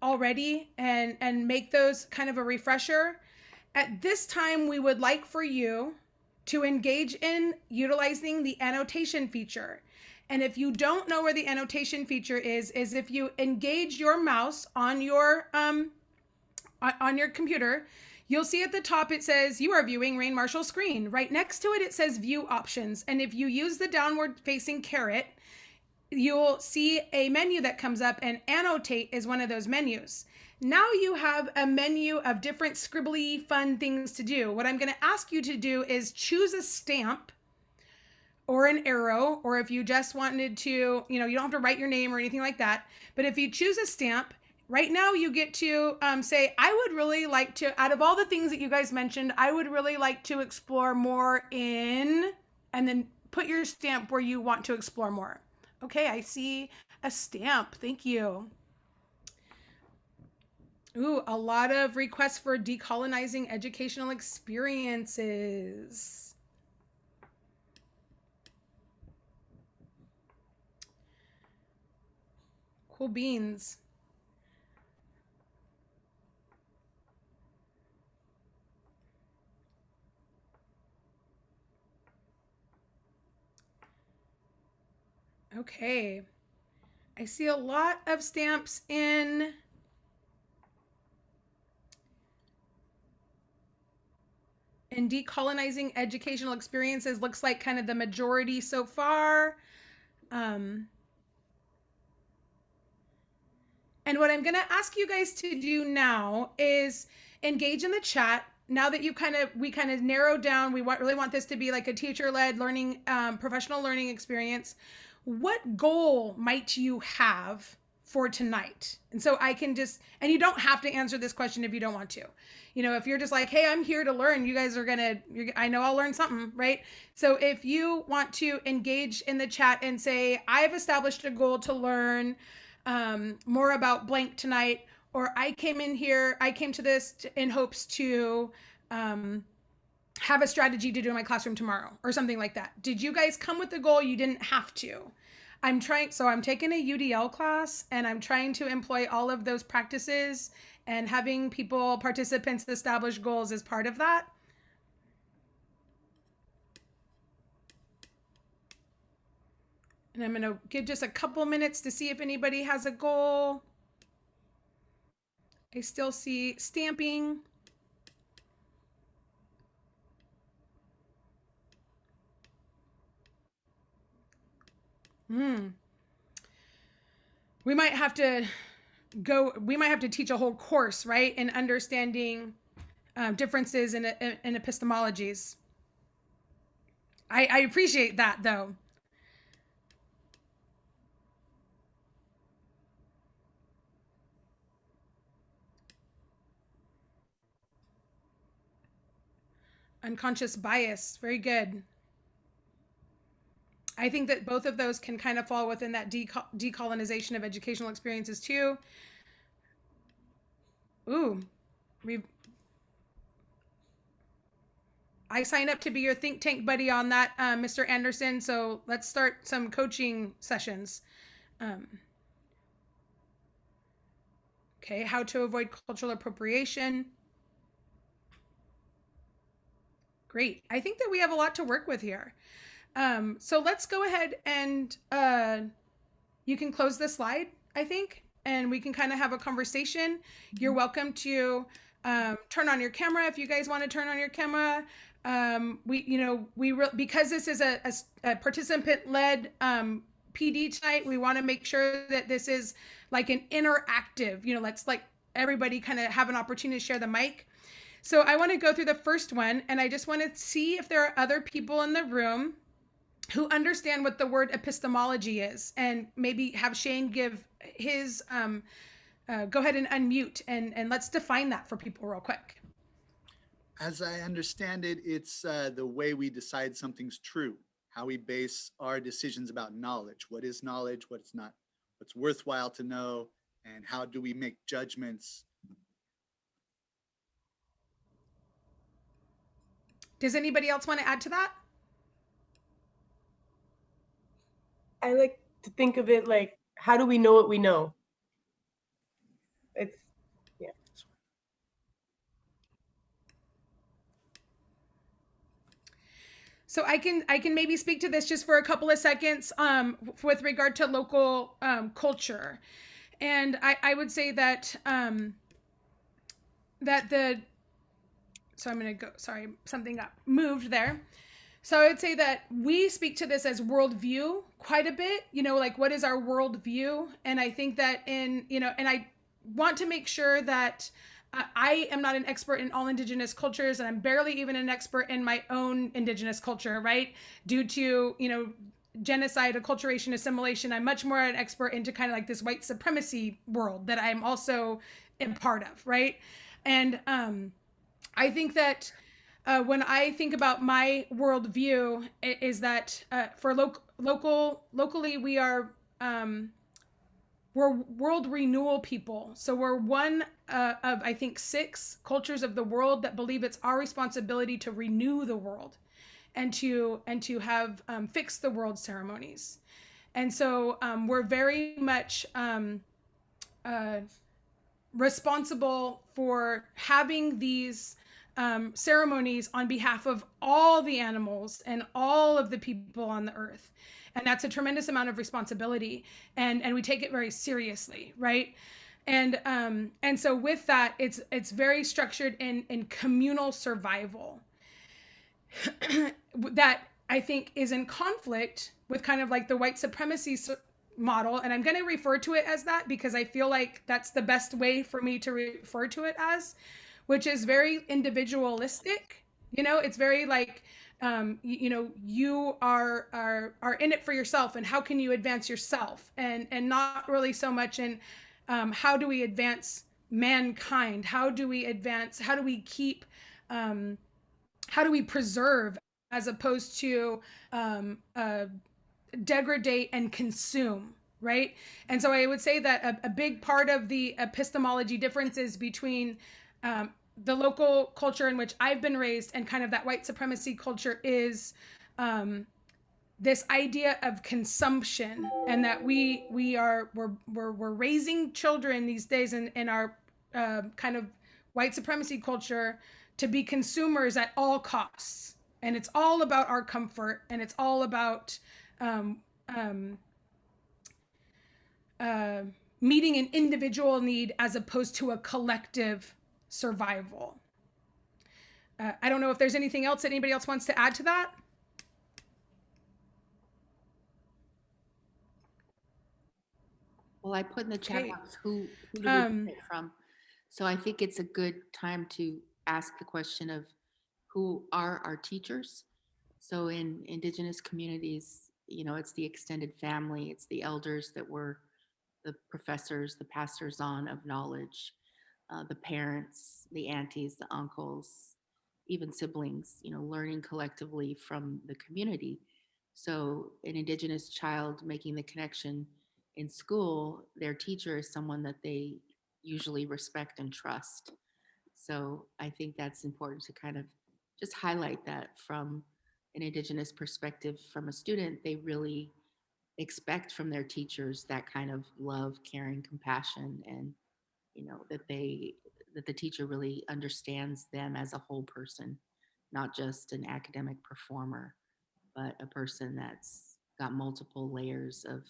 already and make those kind of a refresher. At this time, we would like for you to engage in utilizing the annotation feature. And if you don't know where the annotation feature is if you engage your mouse on your computer, you'll see at the top it says you are viewing Rain Marshall's screen. Right next to it, it says view options. And if you use the downward facing caret, you'll see a menu that comes up, and annotate is one of those menus. Now you have a menu of different scribbly fun things to do. What I'm going to ask you to do is choose a stamp or an arrow, or if you just wanted to, you don't have to write your name or anything like that. But if you choose a stamp, right now you get to say, I would really like to, out of all the things that you guys mentioned, I would really like to explore more in, and then put your stamp where you want to explore more. Okay, I see a stamp. Thank you. Ooh, a lot of requests for decolonizing educational experiences. Cool beans. Okay. I see a lot of stamps in decolonizing educational experiences. Looks like kind of the majority so far. And what I'm going to ask you guys to do now is engage in the chat. Now that we kind of narrowed down, we really want this to be like a teacher-led learning, professional learning experience. What goal might you have for tonight? And so I can just, and you don't have to answer this question if you don't want to. If you're just like, hey, I'm here to learn, you guys are I know I'll learn something, right? So if you want to engage in the chat and say, I've established a goal to learn more about blank tonight, or I came to this in hopes to have a strategy to do in my classroom tomorrow, or something like that. Did you guys come with the goal? You didn't have to. I'm taking a UDL class, and I'm trying to employ all of those practices, and having participants establish goals is part of that. And I'm going to give just a couple minutes to see if anybody has a goal. I still see stamping. We might have to teach a whole course, right, in understanding differences in epistemologies. I appreciate that, though. Unconscious bias, very good. I think that both of those can kind of fall within that decolonization of educational experiences too. Ooh, I signed up to be your think tank buddy on that, Mr. Anderson. So let's start some coaching sessions. Okay, how to avoid cultural appropriation. Great. I think that we have a lot to work with here. So let's go ahead and you can close the slide, I think, and we can kind of have a conversation. You're welcome to turn on your camera if you guys want to turn on your camera. Because this is a participant-led PD tonight, we want to make sure that this is like an interactive, let's like everybody kind of have an opportunity to share the mic. So I want to go through the first one, and I just want to see if there are other people in the room who understand what the word epistemology is, and maybe have Shane give his, go ahead and unmute, and let's define that for people real quick.
As I understand it, it's the way we decide something's true, how we base our decisions about knowledge. What is knowledge? What's not? What's worthwhile to know? And how do we make judgments?
Does anybody else want to add to that?
I like to think of it like, how do we know what we know? It's yeah.
So I can maybe speak to this just for a couple of seconds with regard to local culture, and I would say that that the so I'm gonna go. Sorry, something got moved there. So I would say that we speak to this as worldview quite a bit, like what is our worldview? And I think that and I want to make sure that I am not an expert in all Indigenous cultures, and I'm barely even an expert in my own Indigenous culture, right? Due to, genocide, acculturation, assimilation. I'm much more an expert into kind of like this white supremacy world that I'm also a part of, right? And I think that when I think about my worldview, is that for locally we're world renewal people. So we're one of I think 6 cultures of the world that believe it's our responsibility to renew the world and to have fix the world ceremonies. And so we're very much uh, responsible for having these ceremonies on behalf of all the animals and all of the people on the earth. And that's a tremendous amount of responsibility, and we take it very seriously, right? And so with that, it's very structured in communal survival that I think is in conflict with kind of like the white supremacy model. And I'm going to refer to it as that because I feel like that's the best way for me to refer to it as, which is very individualistic. It's very like, you are in it for yourself, and how can you advance yourself, and not really so much in how do we advance mankind, how do we advance, how do we keep how do we preserve, as opposed to degrade and consume, right? And so I would say that a big part of the epistemology differences between the local culture in which I've been raised and kind of that white supremacy culture is this idea of consumption, and that we're raising children these days in our kind of white supremacy culture to be consumers at all costs, and it's all about our comfort, and it's all about um, um, uh, meeting an individual need as opposed to a collective survival. I don't know if there's anything else that anybody else wants to add to that.
Well, I put in the chat
Okay.
box, who do we get it from? So I think it's a good time to ask the question of who are our teachers. So in Indigenous communities, it's the extended family, it's the elders that were the professors, the pastors on of knowledge, the parents, the aunties, the uncles, even siblings, learning collectively from the community. So an Indigenous child making the connection in school, their teacher is someone that they usually respect and trust. So I think that's important to kind of just highlight that from an Indigenous perspective. From a student, they really expect from their teachers that kind of love, caring, compassion, and that the teacher really understands them as a whole person, not just an academic performer, but a person that's got multiple layers of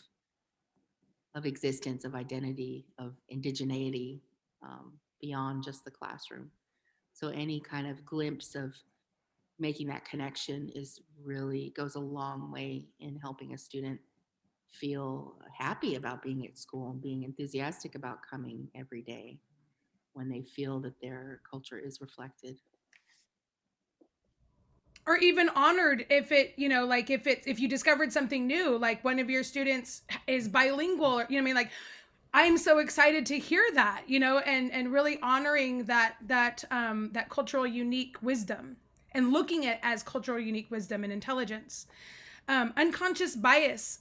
existence, of identity, of indigeneity, beyond just the classroom. So any kind of glimpse of making that connection is really goes a long way in helping a student feel happy about being at school and being enthusiastic about coming every day when they feel that their culture is reflected.
Or even honored if it, like if you discovered something new, like one of your students is bilingual, or I mean, like I'm so excited to hear that, and really honoring that cultural unique wisdom and looking at as cultural unique wisdom and intelligence. Unconscious bias.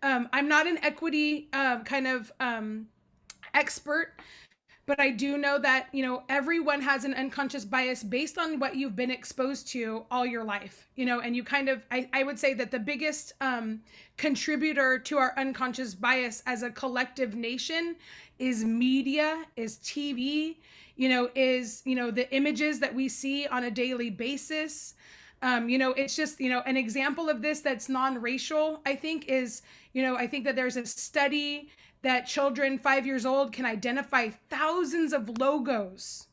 I'm not an equity kind of expert, but I do know that everyone has an unconscious bias based on what you've been exposed to all your life, and you kind of I would say that the biggest contributor to our unconscious bias as a collective nation is media, is TV, is the images that we see on a daily basis. It's just an example of this that's non-racial, I think, is I think that there's a study that children 5 years old can identify thousands of logos,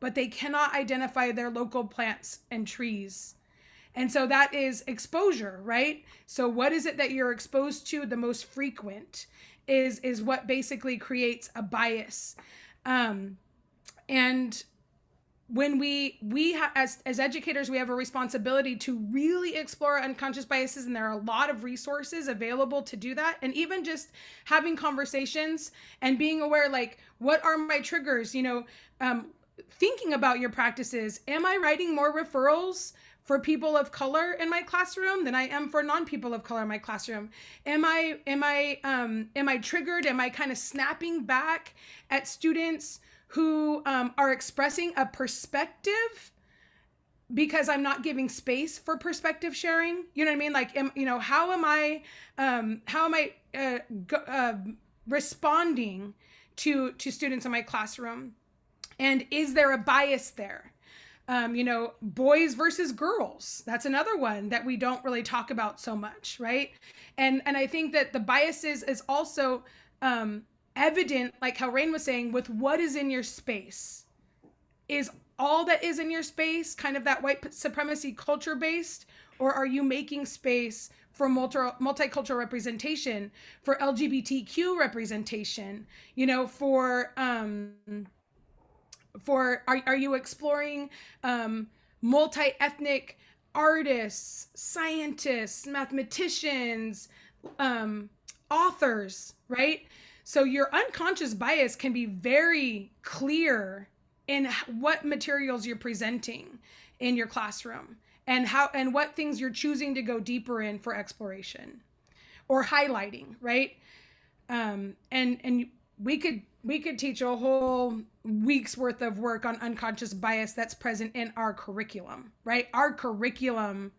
but they cannot identify their local plants and trees. And so that is exposure, right? So what is it that you're exposed to the most frequent is what basically creates a bias. And when as educators, we have a responsibility to really explore unconscious biases, and there are a lot of resources available to do that. And even just having conversations and being aware, like, what are my triggers, thinking about your practices. Am I writing more referrals for people of color in my classroom than I am for non-people of color in my classroom? Am I triggered? Am I kind of snapping back at students who are expressing a perspective because I'm not giving space for perspective sharing? You know what I mean? Like, how am I responding to students in my classroom? And is there a bias there? Boys versus girls. That's another one that we don't really talk about so much, right? And I think that the biases is also evident, like how Rain was saying, with what is in your space. Is all that is in your space kind of that white supremacy culture based, or are you making space for multicultural representation, for LGBTQ representation, are you exploring multi-ethnic artists, scientists, mathematicians, authors, right? So your unconscious bias can be very clear in what materials you're presenting in your classroom, and what things you're choosing to go deeper in for exploration or highlighting, right? And we could teach a whole week's worth of work on unconscious bias that's present in our curriculum, right? Our curriculum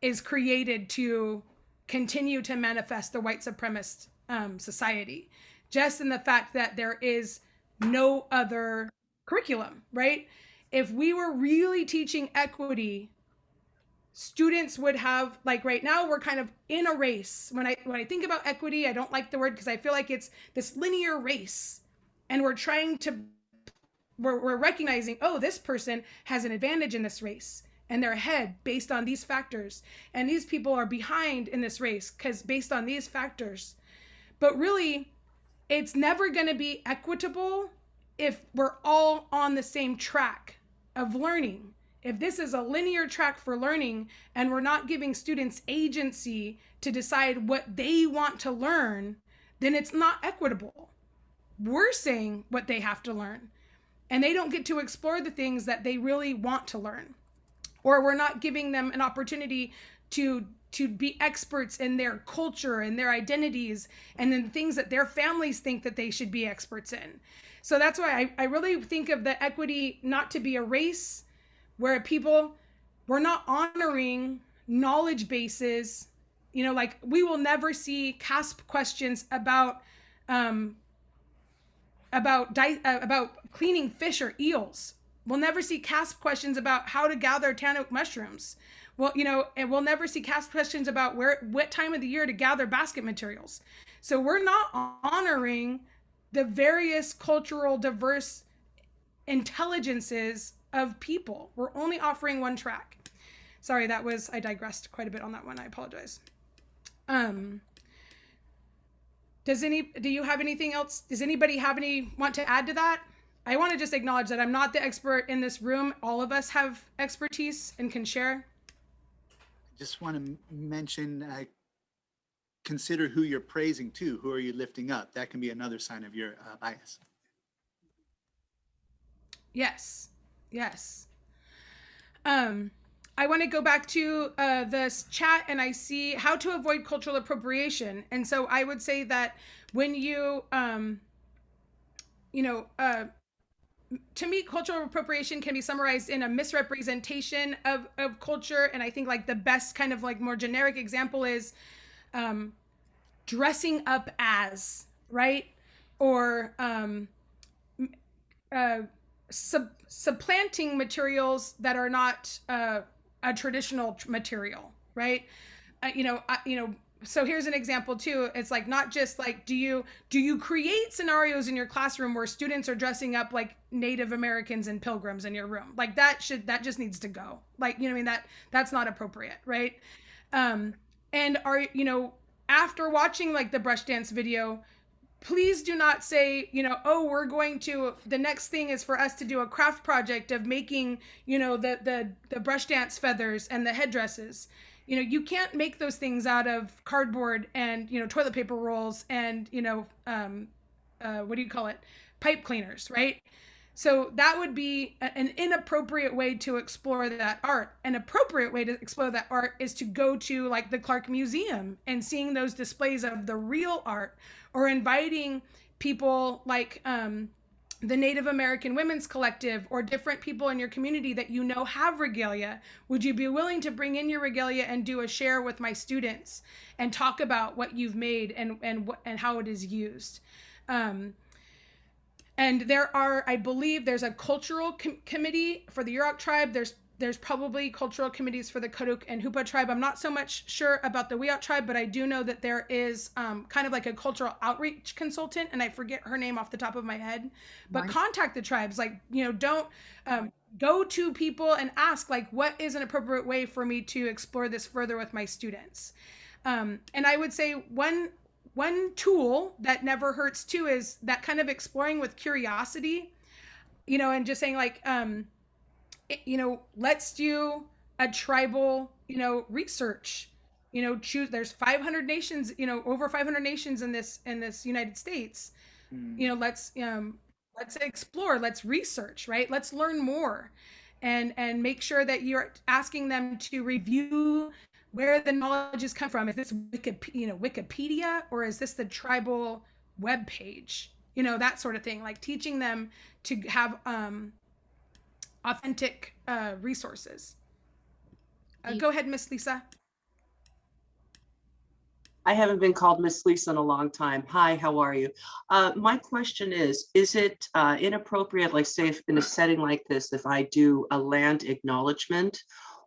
is created to continue to manifest the white supremacist society, just in the fact that there is no other curriculum, right? If we were really teaching equity, students would have, like, right now we're kind of in a race. When I think about equity, I don't like the word because I feel like it's this linear race, and we're recognizing, oh, this person has an advantage in this race and they're ahead based on these factors, and these people are behind in this race because based on these factors. But really, it's never going to be equitable if we're all on the same track of learning. If this is a linear track for learning and we're not giving students agency to decide what they want to learn, then it's not equitable. We're saying what they have to learn, and they don't get to explore the things that they really want to learn. Or we're not giving them an opportunity to be experts in their culture and their identities and in things that their families think that they should be experts in. So that's why I really think of the equity not to be a race where we're not honoring knowledge bases. Like, we will never see CASP questions about cleaning fish or eels. We'll never see CASP questions about how to gather tan-oak mushrooms. Well, and we'll never see CASP questions about what time of the year to gather basket materials. So we're not honoring the various cultural diverse intelligences of people. We're only offering one track. Sorry, I digressed quite a bit on that one. I apologize. Do you have anything else? Does anybody want to add to that? I want to just acknowledge that I'm not the expert in this room. All of us have expertise and can share.
Just want to mention consider who you're praising too. Who are you lifting up? That can be another sign of your bias.
Yes. Yes. Um, I want to go back to this chat, and I see how to avoid cultural appropriation. And so I would say that when you know, to me, cultural appropriation can be summarized in a misrepresentation of culture. And I think like the best kind of like more generic example is um, dressing up as, right? Or uh, supplanting materials that are not a traditional material, right? You know. So here's an example too. It's like not just like do you create scenarios in your classroom where students are dressing up like Native Americans and pilgrims in your room? Like that just needs to go. Like you know what I mean that's not appropriate, right? Um, and are after watching like the brush dance video, please do not say, oh, we're going to, the next thing is for us to do a craft project of making, the brush dance feathers and the headdresses. You can't make those things out of cardboard and, toilet paper rolls and, what do you call it? Pipe cleaners, right? So that would be an inappropriate way to explore that art. An appropriate way to explore that art is to go to like the Clark Museum and seeing those displays of the real art, or inviting people like the Native American Women's Collective or different people in your community that have regalia. Would you be willing to bring in your regalia and do a share with my students and talk about what you've made and how it is used? And there are, I believe there's a cultural committee for the Yurok tribe. There's probably cultural committees for the Karuk and Hupa tribe. I'm not so much sure about the Wiyot tribe, but I do know that there is kind of like a cultural outreach consultant, and I forget her name off the top of my head. But contact the tribes, like don't go to people and ask like, what is an appropriate way for me to explore this further with my students? And I would say one tool that never hurts too is that kind of exploring with curiosity, and just saying like, let's do a tribal, research. Choose. There's 500 nations, over 500 nations in this United States.
Mm.
Let's explore. Let's research. Right. Let's learn more, and make sure that you're asking them to review where the knowledge is come from. Is this Wikipedia, or is this the tribal web page? That sort of thing. Like teaching them to have authentic resources. Go ahead, Miss Lisa.
I haven't been called Miss Lisa in a long time. Hi, how are you? My question is it inappropriate, like say if in a setting like this, if I do a land acknowledgement,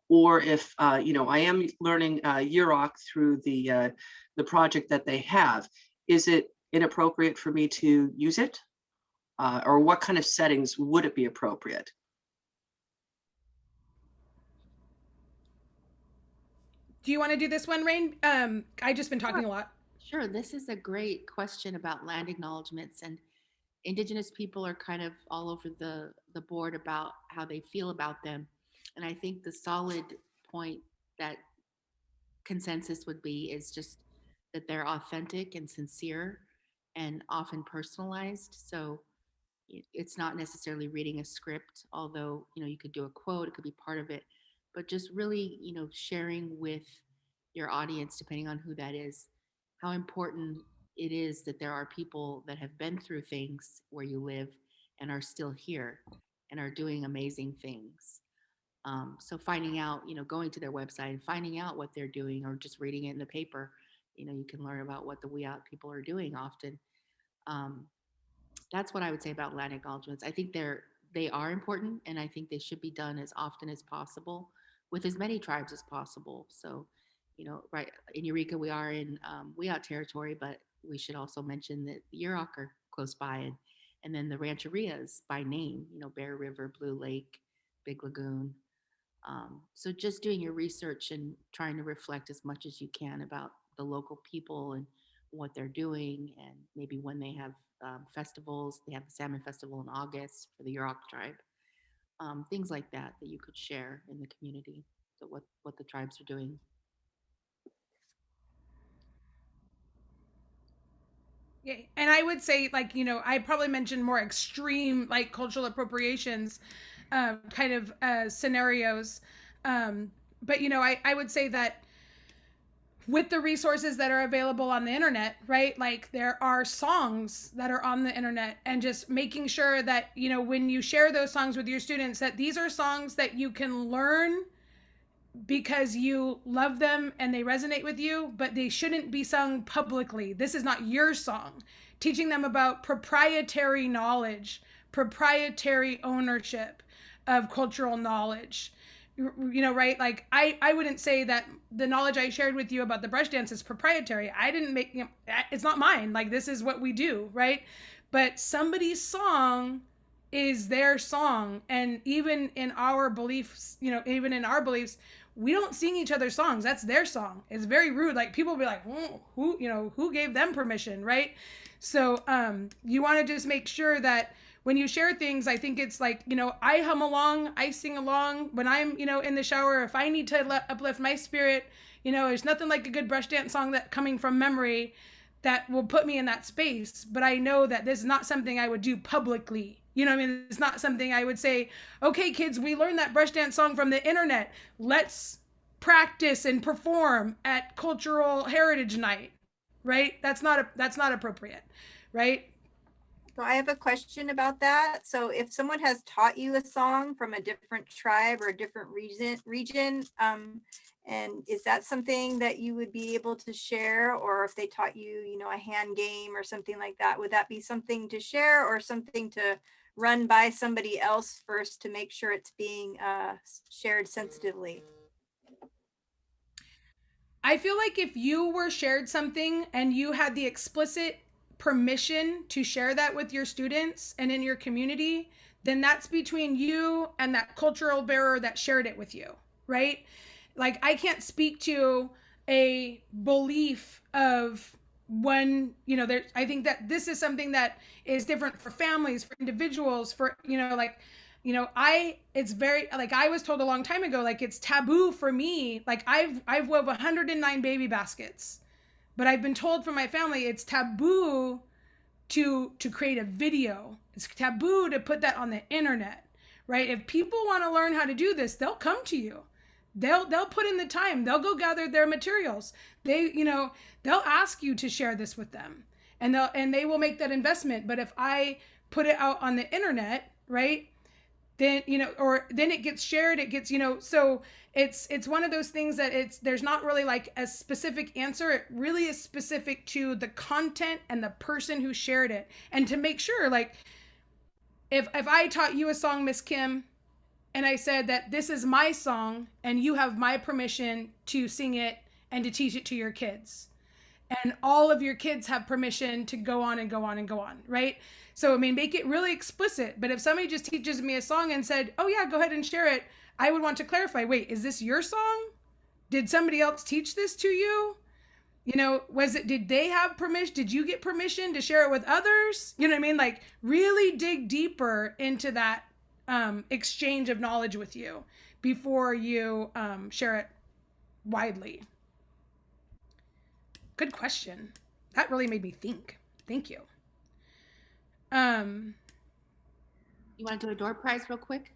or if, I am learning Yurok through the project that they have, is it inappropriate for me to use it? Or what kind of settings would it be appropriate?
Do you want to do this one, Rain? I just been talking a lot.
Sure, this is a great question about land acknowledgements, and Indigenous people are kind of all over the board about how they feel about them. And I think the solid point that consensus would be is just that they're authentic and sincere and often personalized. So it's not necessarily reading a script, although you could do a quote, it could be part of it, but just really sharing with your audience, depending on who that is, how important it is that there are people that have been through things where you live and are still here and are doing amazing things. So finding out, going to their website and finding out what they're doing, or just reading it in the paper, you can learn about what the Wiyot people are doing often. Um, that's what I would say about land acknowledgements. I think they are important, and I think they should be done as often as possible with as many tribes as possible. So, right in Eureka, we are in Wiyot territory, but we should also mention that the Yurok are close by, and then the Rancherias by name. Bear River, Blue Lake, Big Lagoon. So just doing your research and trying to reflect as much as you can about the local people and what they're doing, and maybe when they have festivals. They have the Salmon Festival in August for the Yurok tribe. Things like that you could share in the community. So what the tribes are doing.
Yeah, and I would say, like, I probably mentioned more extreme, like, cultural appropriations, kind of scenarios. Um, but I would say that with the resources that are available on the internet, right? Like, there are songs that are on the internet, and just making sure that, when you share those songs with your students, that these are songs that you can learn because you love them and they resonate with you, but they shouldn't be sung publicly. This is not your song. Teaching them about proprietary knowledge, proprietary ownership of cultural knowledge. Right? Like, I wouldn't say that the knowledge I shared with you about the brush dance is proprietary. I didn't make, it's not mine. Like, this is what we do, right? But somebody's song is their song. And even in our beliefs, we don't sing each other's songs. That's their song. It's very rude. Like, people will be like, who gave them permission, right? So you want to just make sure that when you share things, I think it's like, I hum along, I sing along when I'm, in the shower. If I need to uplift my spirit, there's nothing like a good brush dance song that coming from memory that will put me in that space. But I know that this is not something I would do publicly. It's not something I would say, okay, kids, we learned that brush dance song from the internet. Let's practice and perform at Cultural Heritage Night, right? That's not appropriate, right?
So I have a question about that. So if someone has taught you a song from a different tribe or a different region, and is that something that you would be able to share? Or if they taught you, a hand game or something like that, would that be something to share or something to run by somebody else first to make sure it's being shared sensitively?
I feel like if you were shared something and you had the explicit permission to share that with your students and in your community, then that's between you and that cultural bearer that shared it with you, right? Like, I can't speak to a belief of one, there. I think that this is something that is different for families, for individuals, for, like, it's very, like, I was told a long time ago, like, it's taboo for me. Like, I've wove 109 baby baskets, but I've been told from my family it's taboo to create a video. It's taboo to put that on the internet, right? If people want to learn how to do this, they'll come to you. They'll put in the time. They'll go gather their materials. They'll ask you to share this with them, and they will make that investment. But if I put it out on the internet, right, then or then it gets shared, it gets, so it's one of those things that there's not really like a specific answer. It really is specific to the content and the person who shared it. And to make sure, like, if I taught you a song, Miss Kim, and I said that this is my song and you have my permission to sing it and to teach it to your kids, and all of your kids have permission to go on and go on and go on, right? So, I mean, make it really explicit. But if somebody just teaches me a song and said, oh yeah, go ahead and share it, I would want to clarify, wait, is this your song? Did somebody else teach this to you? Did they have permission? Did you get permission to share it with others? You know what I mean? Like, really dig deeper into that exchange of knowledge with you before you share it widely. Good question. That really made me think. Thank you.
You want to do a door prize real quick?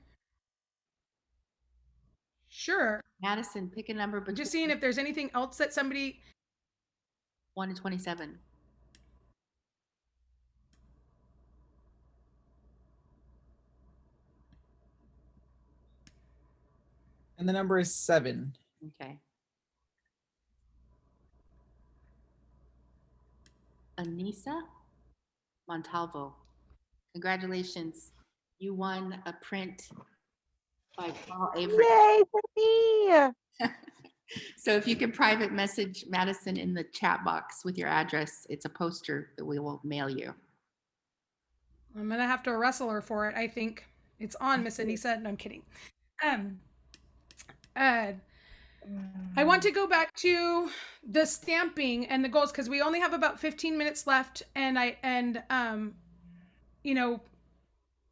Sure.
Madison, pick a number between
Just seeing if there's anything else that somebody.
1 to 27.
And the number is 7.
Okay. Anissa Montalvo. Congratulations. You won a print by Paul Avery.
Yay for me!
So if you can private message Madison in the chat box with your address, it's a poster that we will mail you.
I'm gonna have to wrestle her for it. I think it's on, Miss Anissa. No, I'm kidding. I want to go back to the stamping and the goals because we only have about 15 minutes left, and I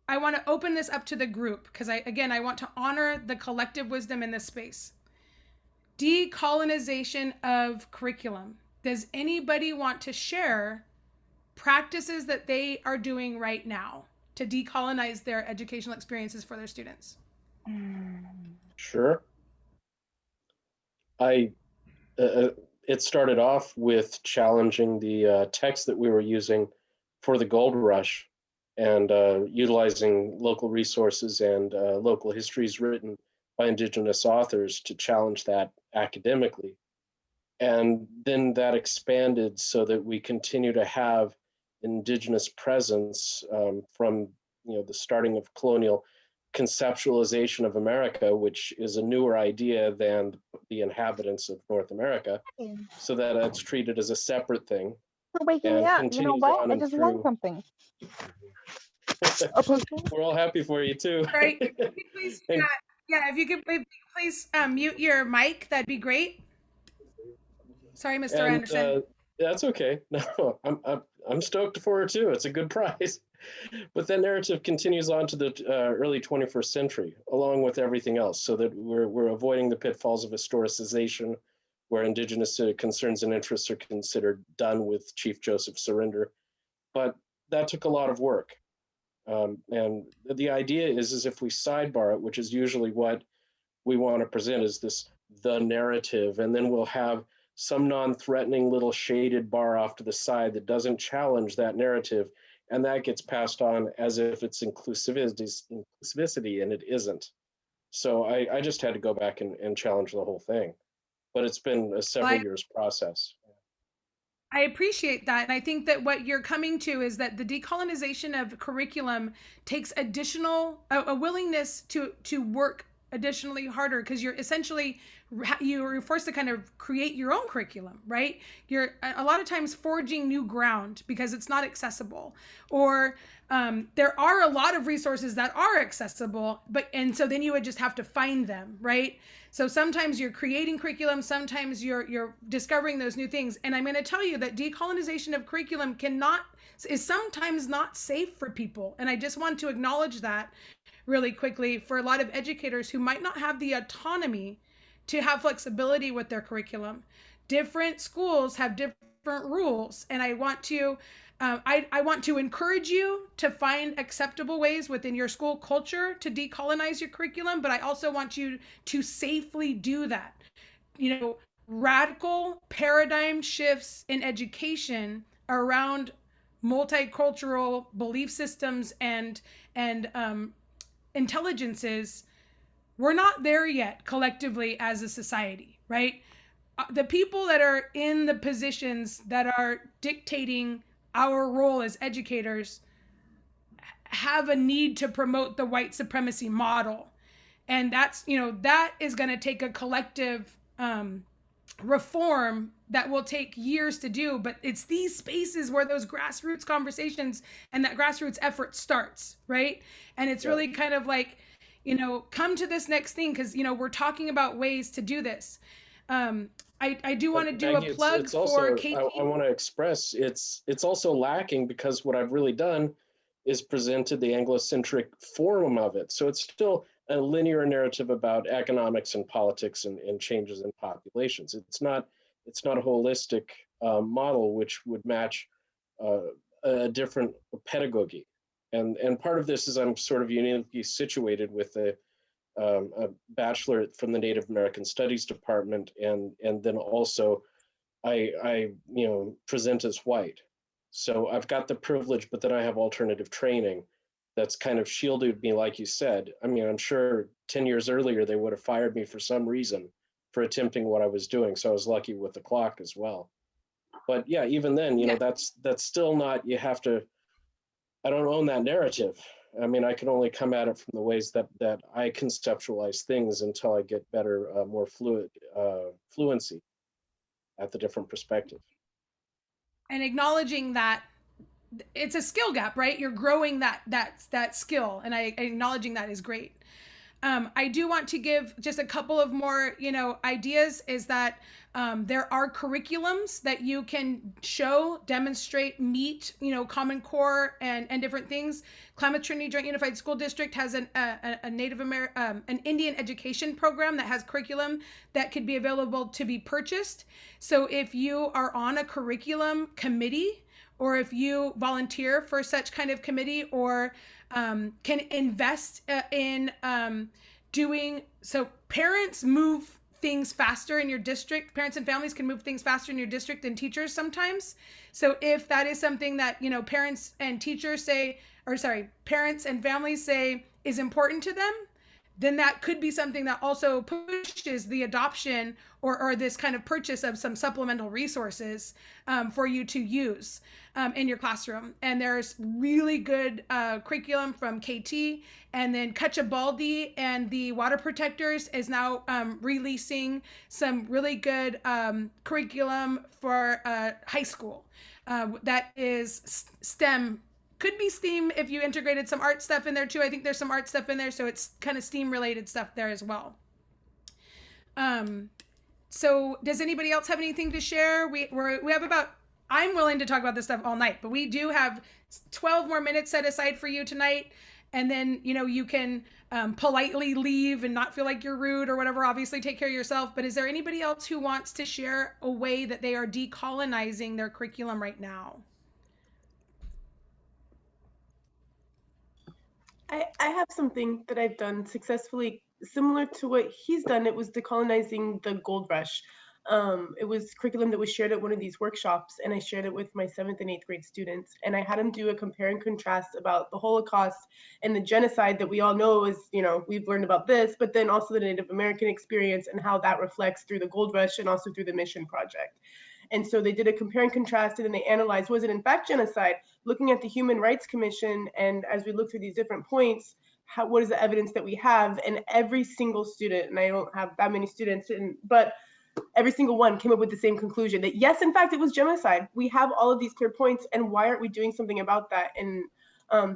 want to open this up to the group because I want to honor the collective wisdom in this space. Decolonization of curriculum. Does anybody want to share practices that they are doing right now to decolonize their educational experiences for their students?
Sure. I it started off with challenging the text that we were using for the gold rush and utilizing local resources and local histories written by Indigenous authors to challenge that academically. And then that expanded so that we continue to have Indigenous presence from the starting of colonial conceptualization of America, which is a newer idea than the inhabitants of North America, so that it's treated as a separate thing
For waking me
and
up. You know
continues
what?
on
I
and
just learned
through.
something. Okay.
We're all happy for you too.
Right. If you could please,
And,
if you could please mute your mic, that'd be great. Sorry, Mr.
and
Anderson.
that's okay. No, I'm stoked for it too. It's a good prize. But that narrative continues on to the early 21st century, along with everything else, so that we're avoiding the pitfalls of historicization, where Indigenous concerns and interests are considered done with Chief Joseph surrender. But that took a lot of work. And the idea is if we sidebar it, which is usually what we want to present as the narrative, and then we'll have some non-threatening little shaded bar off to the side that doesn't challenge that narrative, and that gets passed on as if it's inclusivity, and it isn't. So I just had to go back and challenge the whole thing, but it's been a several years process.
I appreciate that. And I think that what you're coming to is that the decolonization of curriculum takes a willingness to work additionally harder, because you're forced to kind of create your own curriculum, right? You're a lot of times forging new ground because it's not accessible, or there are a lot of resources that are accessible, and so then you would just have to find them, right? So sometimes you're creating curriculum, sometimes you're discovering those new things. And I'm going to tell you that decolonization of curriculum is sometimes not safe for people. And I just want to acknowledge that really quickly for a lot of educators who might not have the autonomy to have flexibility with their curriculum. Different schools have different rules, and I want to encourage you to find acceptable ways within your school culture to decolonize your curriculum, but I also want you to safely do that. Radical paradigm shifts in education around multicultural belief systems and intelligences, we're not there yet collectively as a society, right? The people that are in the positions that are dictating our role as educators have a need to promote the white supremacy model. And that is going to take a collective reform that will take years to do, but it's these spaces where those grassroots conversations and that grassroots effort starts, right? And it's really kind of like, come to this next thing, because we're talking about ways to do this. I do want to do
Maggie,
a plug
it's
for
also,
KP.
I want to express it's also lacking, because what I've really done is presented the Anglocentric form of it. So it's still a linear narrative about economics and politics and changes in populations. It's not a holistic model which would match a different pedagogy. And part of this is I'm sort of uniquely situated with a bachelor from the Native American Studies department, and then also I present as white. So I've got the privilege, but then I have alternative training that's kind of shielded me, like you said. I mean, I'm sure 10 years earlier they would have fired me for some reason for attempting what I was doing. So I was lucky with the clock as well. But yeah, even then, that's still not, I don't own that narrative. I mean, I can only come at it from the ways that I conceptualize things until I get better, more fluency at the different perspective.
And acknowledging that it's a skill gap, right? You're growing that skill, and acknowledging that is great. I do want to give just a couple of more, ideas, is that there are curriculums that you can show, demonstrate, meet, Common Core and different things. Klamath Trinity Joint Unified School District has a Native American, an Indian education program that has curriculum that could be available to be purchased. So if you are on a curriculum committee, or if you volunteer for such kind of committee, or can invest in doing so. Parents move things faster in your district. Parents and families can move things faster in your district than teachers sometimes. So if that is something that, you know, parents and teachers say, or sorry, parents and families say is important to them, then that could be something that also pushes the adoption or this kind of purchase of some supplemental resources for you to use in your classroom. And there's really good curriculum from KT, and then Cacciabaldi and the Water Protectors is now releasing some really good curriculum for high school that is STEM. Could be STEAM if you integrated some art stuff in there too. I think there's some art stuff in there, so it's kind of STEAM related stuff there as well. So does anybody else have anything to share? We have about, I'm willing to talk about this stuff all night, but we do have 12 more minutes set aside for you tonight. And then, you know, you can politely leave and not feel like you're rude or whatever. Obviously, take care of yourself. But is there anybody else who wants to share a way that they are decolonizing their curriculum right now?
I have something that I've done successfully similar to what he's done. It was decolonizing the gold rush. It was curriculum that was shared at one of these workshops, and I shared it with my 7th and 8th grade students. And I had them do a compare and contrast about the Holocaust and the genocide that we all know is, you know, we've learned about this, but then also the Native American experience and how that reflects through the gold rush and also through the Mission Project. And so they did a compare and contrast, and then they analyzed, was it in fact genocide? Looking at the Human Rights Commission, and as we look through these different points, what is the evidence that we have? And every single student, and I don't have that many students, but every single one came up with the same conclusion that yes, in fact, it was genocide. We have all of these clear points, and why aren't we doing something about that? And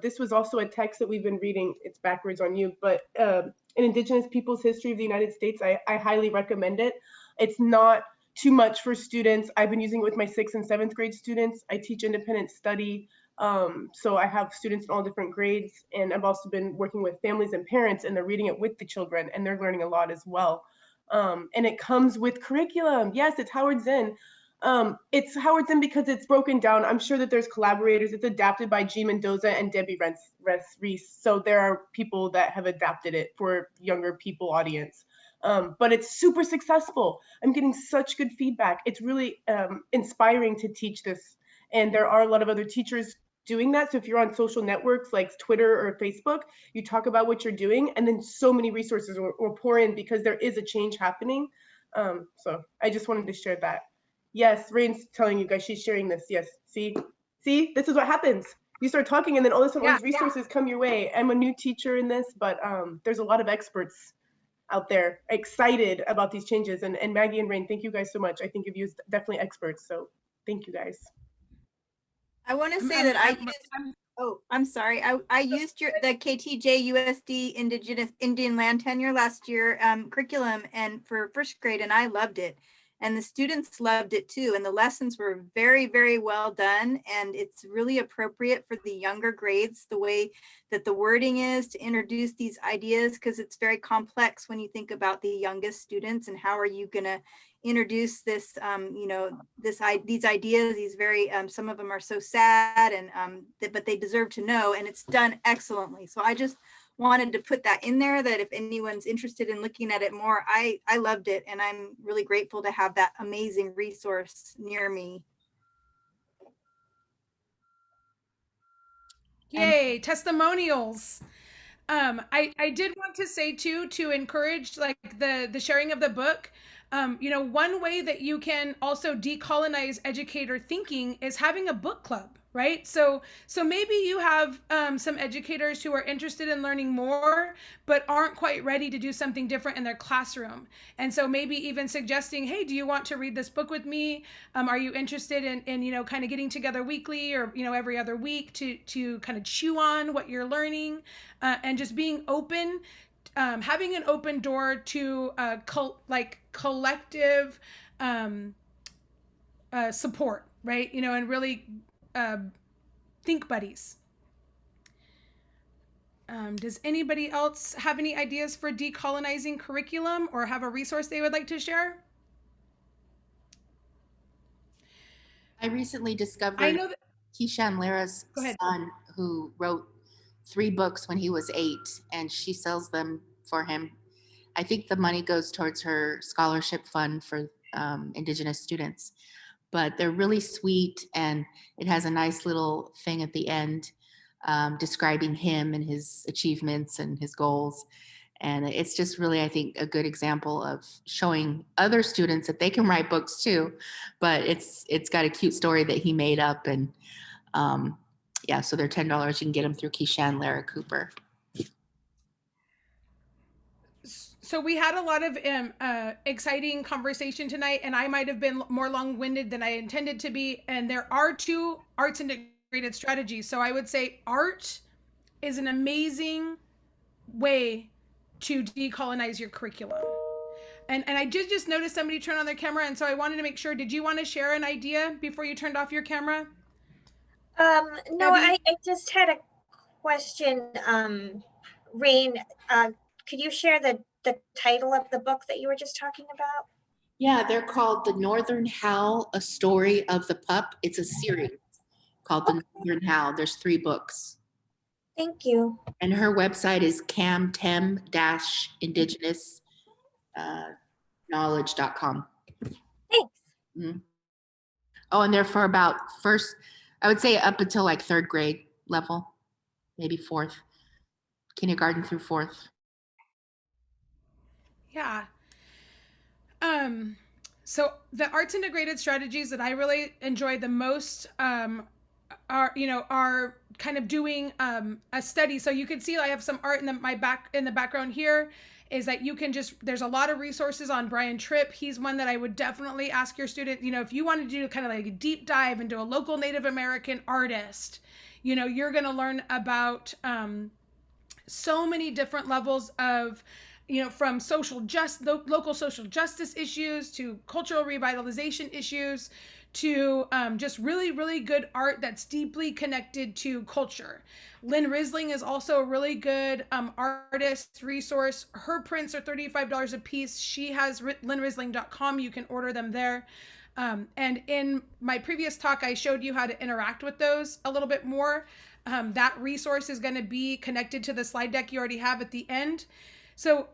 this was also a text that we've been reading. It's backwards on you, but an Indigenous Peoples History of the United States, I highly recommend it. It's not too much for students. I've been using it with my 6th and 7th grade students. I teach independent study. So I have students in all different grades, and I've also been working with families and parents, and they're reading it with the children, and they're learning a lot as well. And it comes with curriculum. Yes, it's Howard Zinn. It's Howard Zinn because it's broken down. I'm sure that there's collaborators. It's adapted by G. Mendoza and Debbie Reese. So there are people that have adapted it for younger people audience. But it's super successful. I'm getting such good feedback. It's really inspiring to teach this. And there are a lot of other teachers doing that. So if you're on social networks like Twitter or Facebook, you talk about what you're doing, and then so many resources will pour in because there is a change happening. So I just wanted to share that. Yes, Rain's telling you guys she's sharing this. Yes, see, this is what happens. You start talking, and then all of a sudden all these resources come your way. I'm a new teacher in this, but there's a lot of experts out there excited about these changes. And Maggie and Rain, thank you guys so much. I think of you as definitely experts. So thank you guys.
I want to say that I'm sorry. I used the KTJ USD Indian Land Tenure last year curriculum and for 1st grade, and I loved it. And the students loved it too. And the lessons were very, very well done. And it's really appropriate for the younger grades, the way that the wording is to introduce these ideas, because it's very complex when you think about the youngest students and how are you going to introduce this, you know, these ideas, these very, some of them are so sad and, but they deserve to know, and it's done excellently. So I just wanted to put that in there, that if anyone's interested in looking at it more, I loved it. And I'm really grateful to have that amazing resource near me.
Yay, testimonials. I did want to say too, to encourage like the sharing of the book. You know, one way that you can also decolonize educator thinking is having a book club, right? So maybe you have some educators who are interested in learning more, but aren't quite ready to do something different in their classroom. And so maybe even suggesting, hey, do you want to read this book with me? Are you interested in, you know, kind of getting together weekly or, you know, every other week to kind of chew on what you're learning, and just being open, having an open door to collective support, right? You know, and really think buddies. Does anybody else have any ideas for decolonizing curriculum or have a resource they would like to share?
I recently discovered.
I know that.
Keishan Lara's
Go ahead.
son, who wrote 3 books when he was 8, and she sells them for him. I think the money goes towards her scholarship fund for Indigenous students. But they're really sweet, and it has a nice little thing at the end describing him and his achievements and his goals. And it's just really, I think, a good example of showing other students that they can write books too. But it's got a cute story that he made up, and yeah, so they're $10. You can get them through Keishan Lara Cooper.
So we had a lot of exciting conversation tonight, and I might have been more long-winded than I intended to be. And there are 2 arts integrated strategies. So I would say art is an amazing way to decolonize your curriculum. And I just noticed somebody turn on their camera, and so I wanted to make sure. Did you want to share an idea before you turned off your camera?
No,
Abby?
I just had a question. Rain, could you share the title of the book that you were just talking about?
Yeah, they're called The Northern Howl, A Story of the Pup. It's a series called The Northern Howl. There's 3 books.
Thank you.
And her website is camtem-indigenous knowledge.com.
Thanks.
Mm-hmm. Oh, and they're for about first, I would say up until like 3rd grade level, maybe 4th, kindergarten through 4th.
Yeah. So the arts integrated strategies that I really enjoy the most are kind of doing a study. So you can see I have some art in the background here. Is that you can there's a lot of resources on Brian Tripp. He's one that I would definitely ask your student, if you want to do kind of like a deep dive into a local Native American artist, you're going to learn about so many different levels of, from local social justice issues to cultural revitalization issues to just really, really good art that's deeply connected to culture. Lynn Risling is also a really good artist resource. Her prints are $35 a piece. She has lynnrisling.com. You can order them there. And in my previous talk, I showed you how to interact with those a little bit more. That resource is going to be connected to the slide deck you already have at the end. So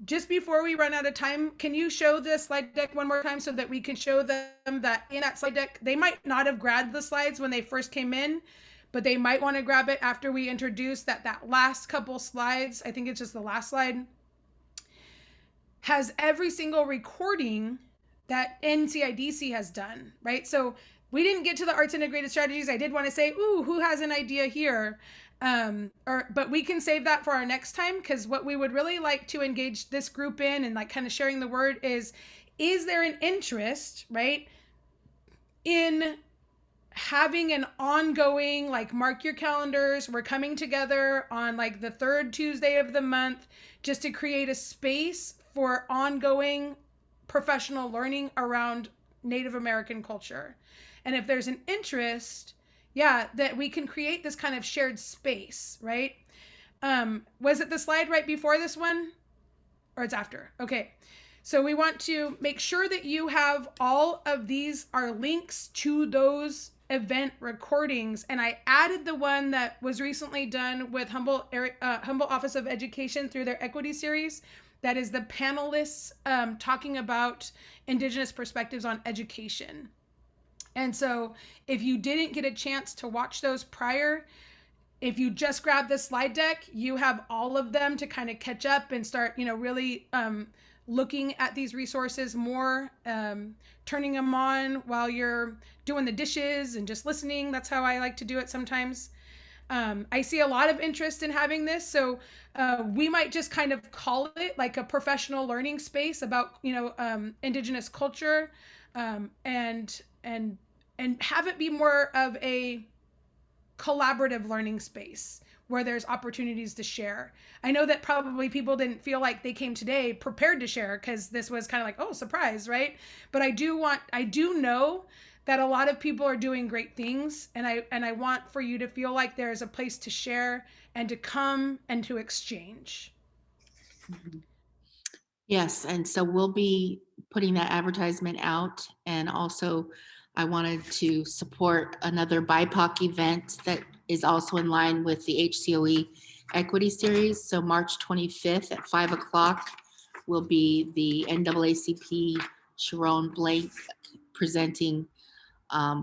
just before we run out of time, can you show the slide deck one more time so that we can show them that in that slide deck, they might not have grabbed the slides when they first came in, but they might want to grab it after we introduce that last couple slides. I think it's just the last slide. Has every single recording that NCIDC has done, right? So we didn't get to the arts integrated strategies. I did want to say, ooh, who has an idea here? But we can save that for our next time, because what we would really like to engage this group in and like kind of sharing the word is there an interest, right, in having an ongoing, like, mark your calendars, we're coming together on like the 3rd Tuesday of the month just to create a space for ongoing professional learning around Native American culture. And if there's an interest, that we can create this kind of shared space, right? Was it the slide right before this one? Or it's after? Okay. So we want to make sure that you have all of these are links to those event recordings. And I added the one that was recently done with Humboldt Office of Education through their equity series. That is the panelists talking about Indigenous perspectives on education. And so if you didn't get a chance to watch those prior, if you just grab the slide deck, you have all of them to kind of catch up and start, really looking at these resources more, turning them on while you're doing the dishes and just listening. That's how I like to do it sometimes. I see a lot of interest in having this. So we might just kind of call it like a professional learning space about, Indigenous culture, and have it be more of a collaborative learning space where there's opportunities to share. I know that probably people didn't feel like they came today prepared to share because this was kind of like, oh, surprise, right? But I do know that a lot of people are doing great things, and I want for you to feel like there's a place to share and to come and to exchange.
Yes, and so we'll be putting that advertisement out, and also I wanted to support another BIPOC event that is also in line with the HCOE Equity Series. So March 25th at 5 o'clock will be the NAACP Sharon Blank presenting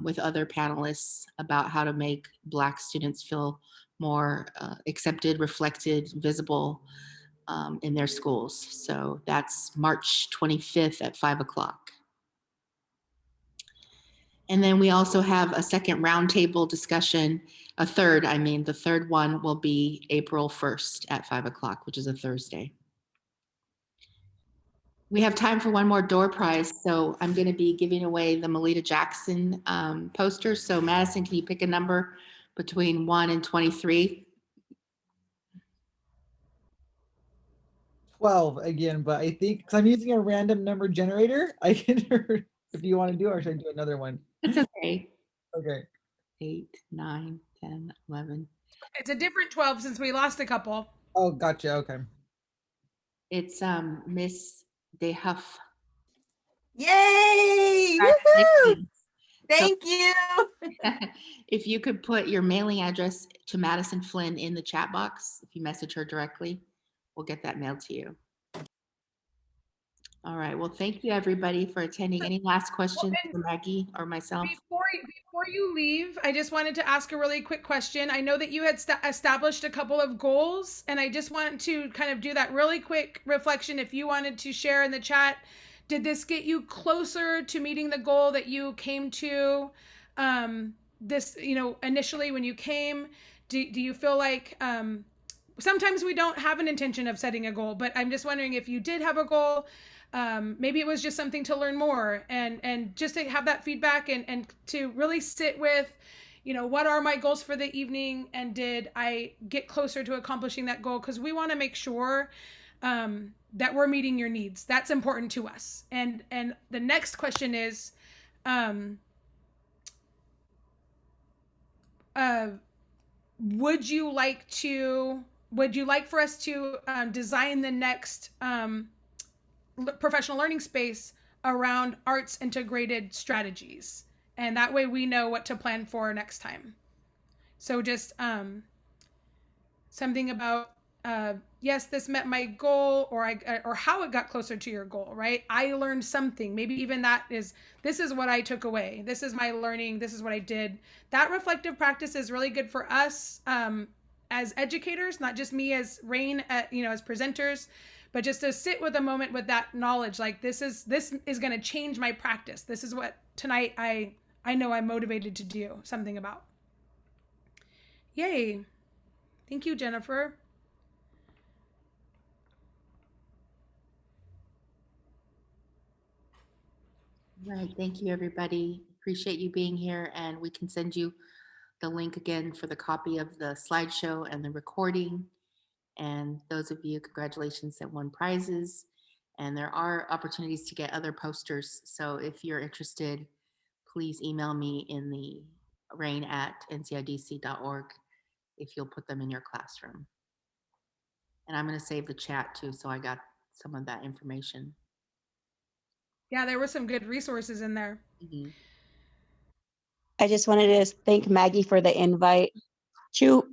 with other panelists about how to make Black students feel more accepted, reflected, visible in their schools. So that's March 25th at 5 o'clock. And then we also have a second roundtable discussion, the third one will be April 1st at 5 o'clock, which is a Thursday. We have time for one more door prize. So I'm going to be giving away the Melita Jackson poster. So Madison, can you pick a number between 1 and 23?
12 again, but I think because I'm using a random number generator, I can, if you want to do, or should I do another one?
It's okay.
Okay.
8, 9, 10, 11.
It's a different 12 since we lost a couple.
Oh, gotcha. Okay.
It's Miss DeHuff.
Yay! Woohoo! Thank you.
If you could put your mailing address to Madison Flynn in the chat box, if you message her directly, we'll get that mailed to you. All right. Well, thank you everybody for attending. Any last questions for Maggie or myself?
Before you leave, I just wanted to ask a really quick question. I know that you had established a couple of goals, and I just want to kind of do that really quick reflection. If you wanted to share in the chat, did this get you closer to meeting the goal that you came to? This, initially when you came, do you feel like sometimes we don't have an intention of setting a goal, but I'm just wondering if you did have a goal. Maybe it was just something to learn more and just to have that feedback and to really sit with, what are my goals for the evening, and did I get closer to accomplishing that goal? Because we want to make sure that we're meeting your needs. That's important to us. And the next question is, would you like for us to design the next professional learning space around arts integrated strategies? And that way we know what to plan for next time. So just something about yes, this met my goal, or how it got closer to your goal, right? I learned something. Maybe even this is what I took away. This is my learning. This is what I did. That reflective practice is really good for us as educators, not just me as Rain, as presenters, but just to sit with a moment with that knowledge. Like this is going to change my practice. This is what tonight I know I'm motivated to do something about. Yay. Thank you, Jennifer.
Right. Thank you, everybody. Appreciate you being here. And we can send you the link again for the copy of the slideshow and the recording. And those of you, congratulations that won prizes. And there are opportunities to get other posters. So if you're interested, please email me in the rain@ncidc.org if you'll put them in your classroom. And I'm going to save the chat too, so I got some of that information.
Yeah, there were some good resources in there.
Mm-hmm.
I just wanted to thank Maggie for the invite. Shoot.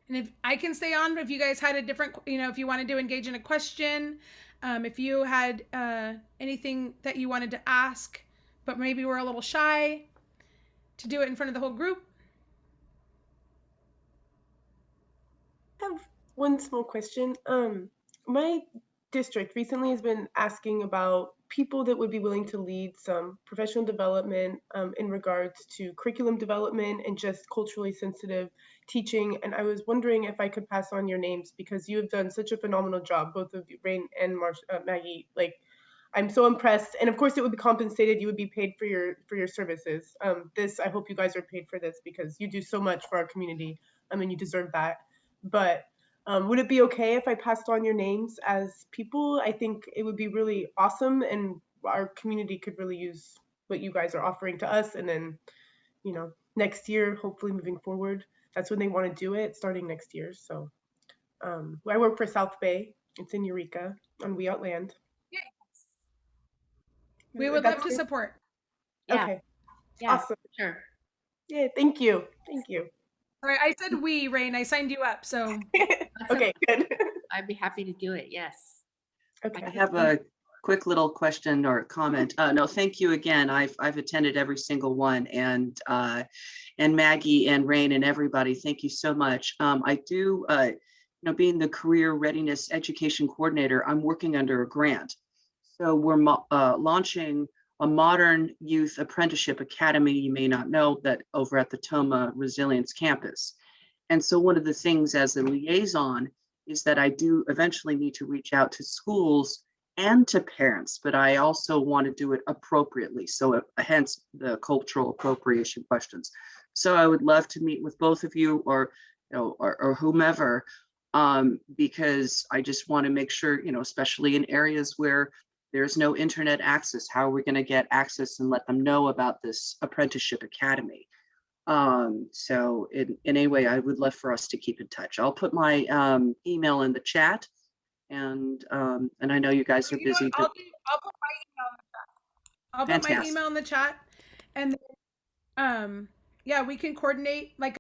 And if I can stay on, if you guys had a different, if you wanted to engage in a question, if you had anything that you wanted to ask, but maybe we're a little shy to do it in front of the whole group.
I have one small question. My district recently has been asking about people that would be willing to lead some professional development in regards to curriculum development and just culturally sensitive teaching. And I was wondering if I could pass on your names, because you have done such a phenomenal job, both of you, Rain and Maggie. Like, I'm so impressed. And of course it would be compensated. You would be paid for your services. I hope you guys are paid for this, because you do so much for our community. I mean, you deserve that. But would it be okay if I passed on your names as people? I think it would be really awesome, and our community could really use what you guys are offering to us. And then, next year, hopefully moving forward. That's when they want to do it, starting next year. So I work for South Bay. It's in Eureka on We Outland.
Yay. We would love
That's
to
great.
support.
Yeah.
Okay.
Yeah,
Awesome.
sure.
Yeah, thank you. Thank you.
All right, I said we, Rain. I signed you up. So
Okay, good.
I'd be happy to do it. Yes.
Okay.
I have a quick little question or comment. No, thank you again. I've attended every single one, and Maggie and Rain and everybody, thank you so much. I do, being the career readiness education coordinator, I'm working under a grant. So we're launching a modern youth apprenticeship academy. You may not know that over at the Toma Resilience campus. And so one of the things as a liaison is that I do eventually need to reach out to schools and to parents, but I also want to do it appropriately. So hence the cultural appropriation questions. So I would love to meet with both of you or whomever, because I just want to make sure, especially in areas where there's no internet access, how are we going to get access and let them know about this apprenticeship academy? So in any way, I would love for us to keep in touch. I'll put my email in the chat, and I know you guys are busy.
I'll put my email in the chat. I'll put my email in the chat, and then, yeah, we can coordinate like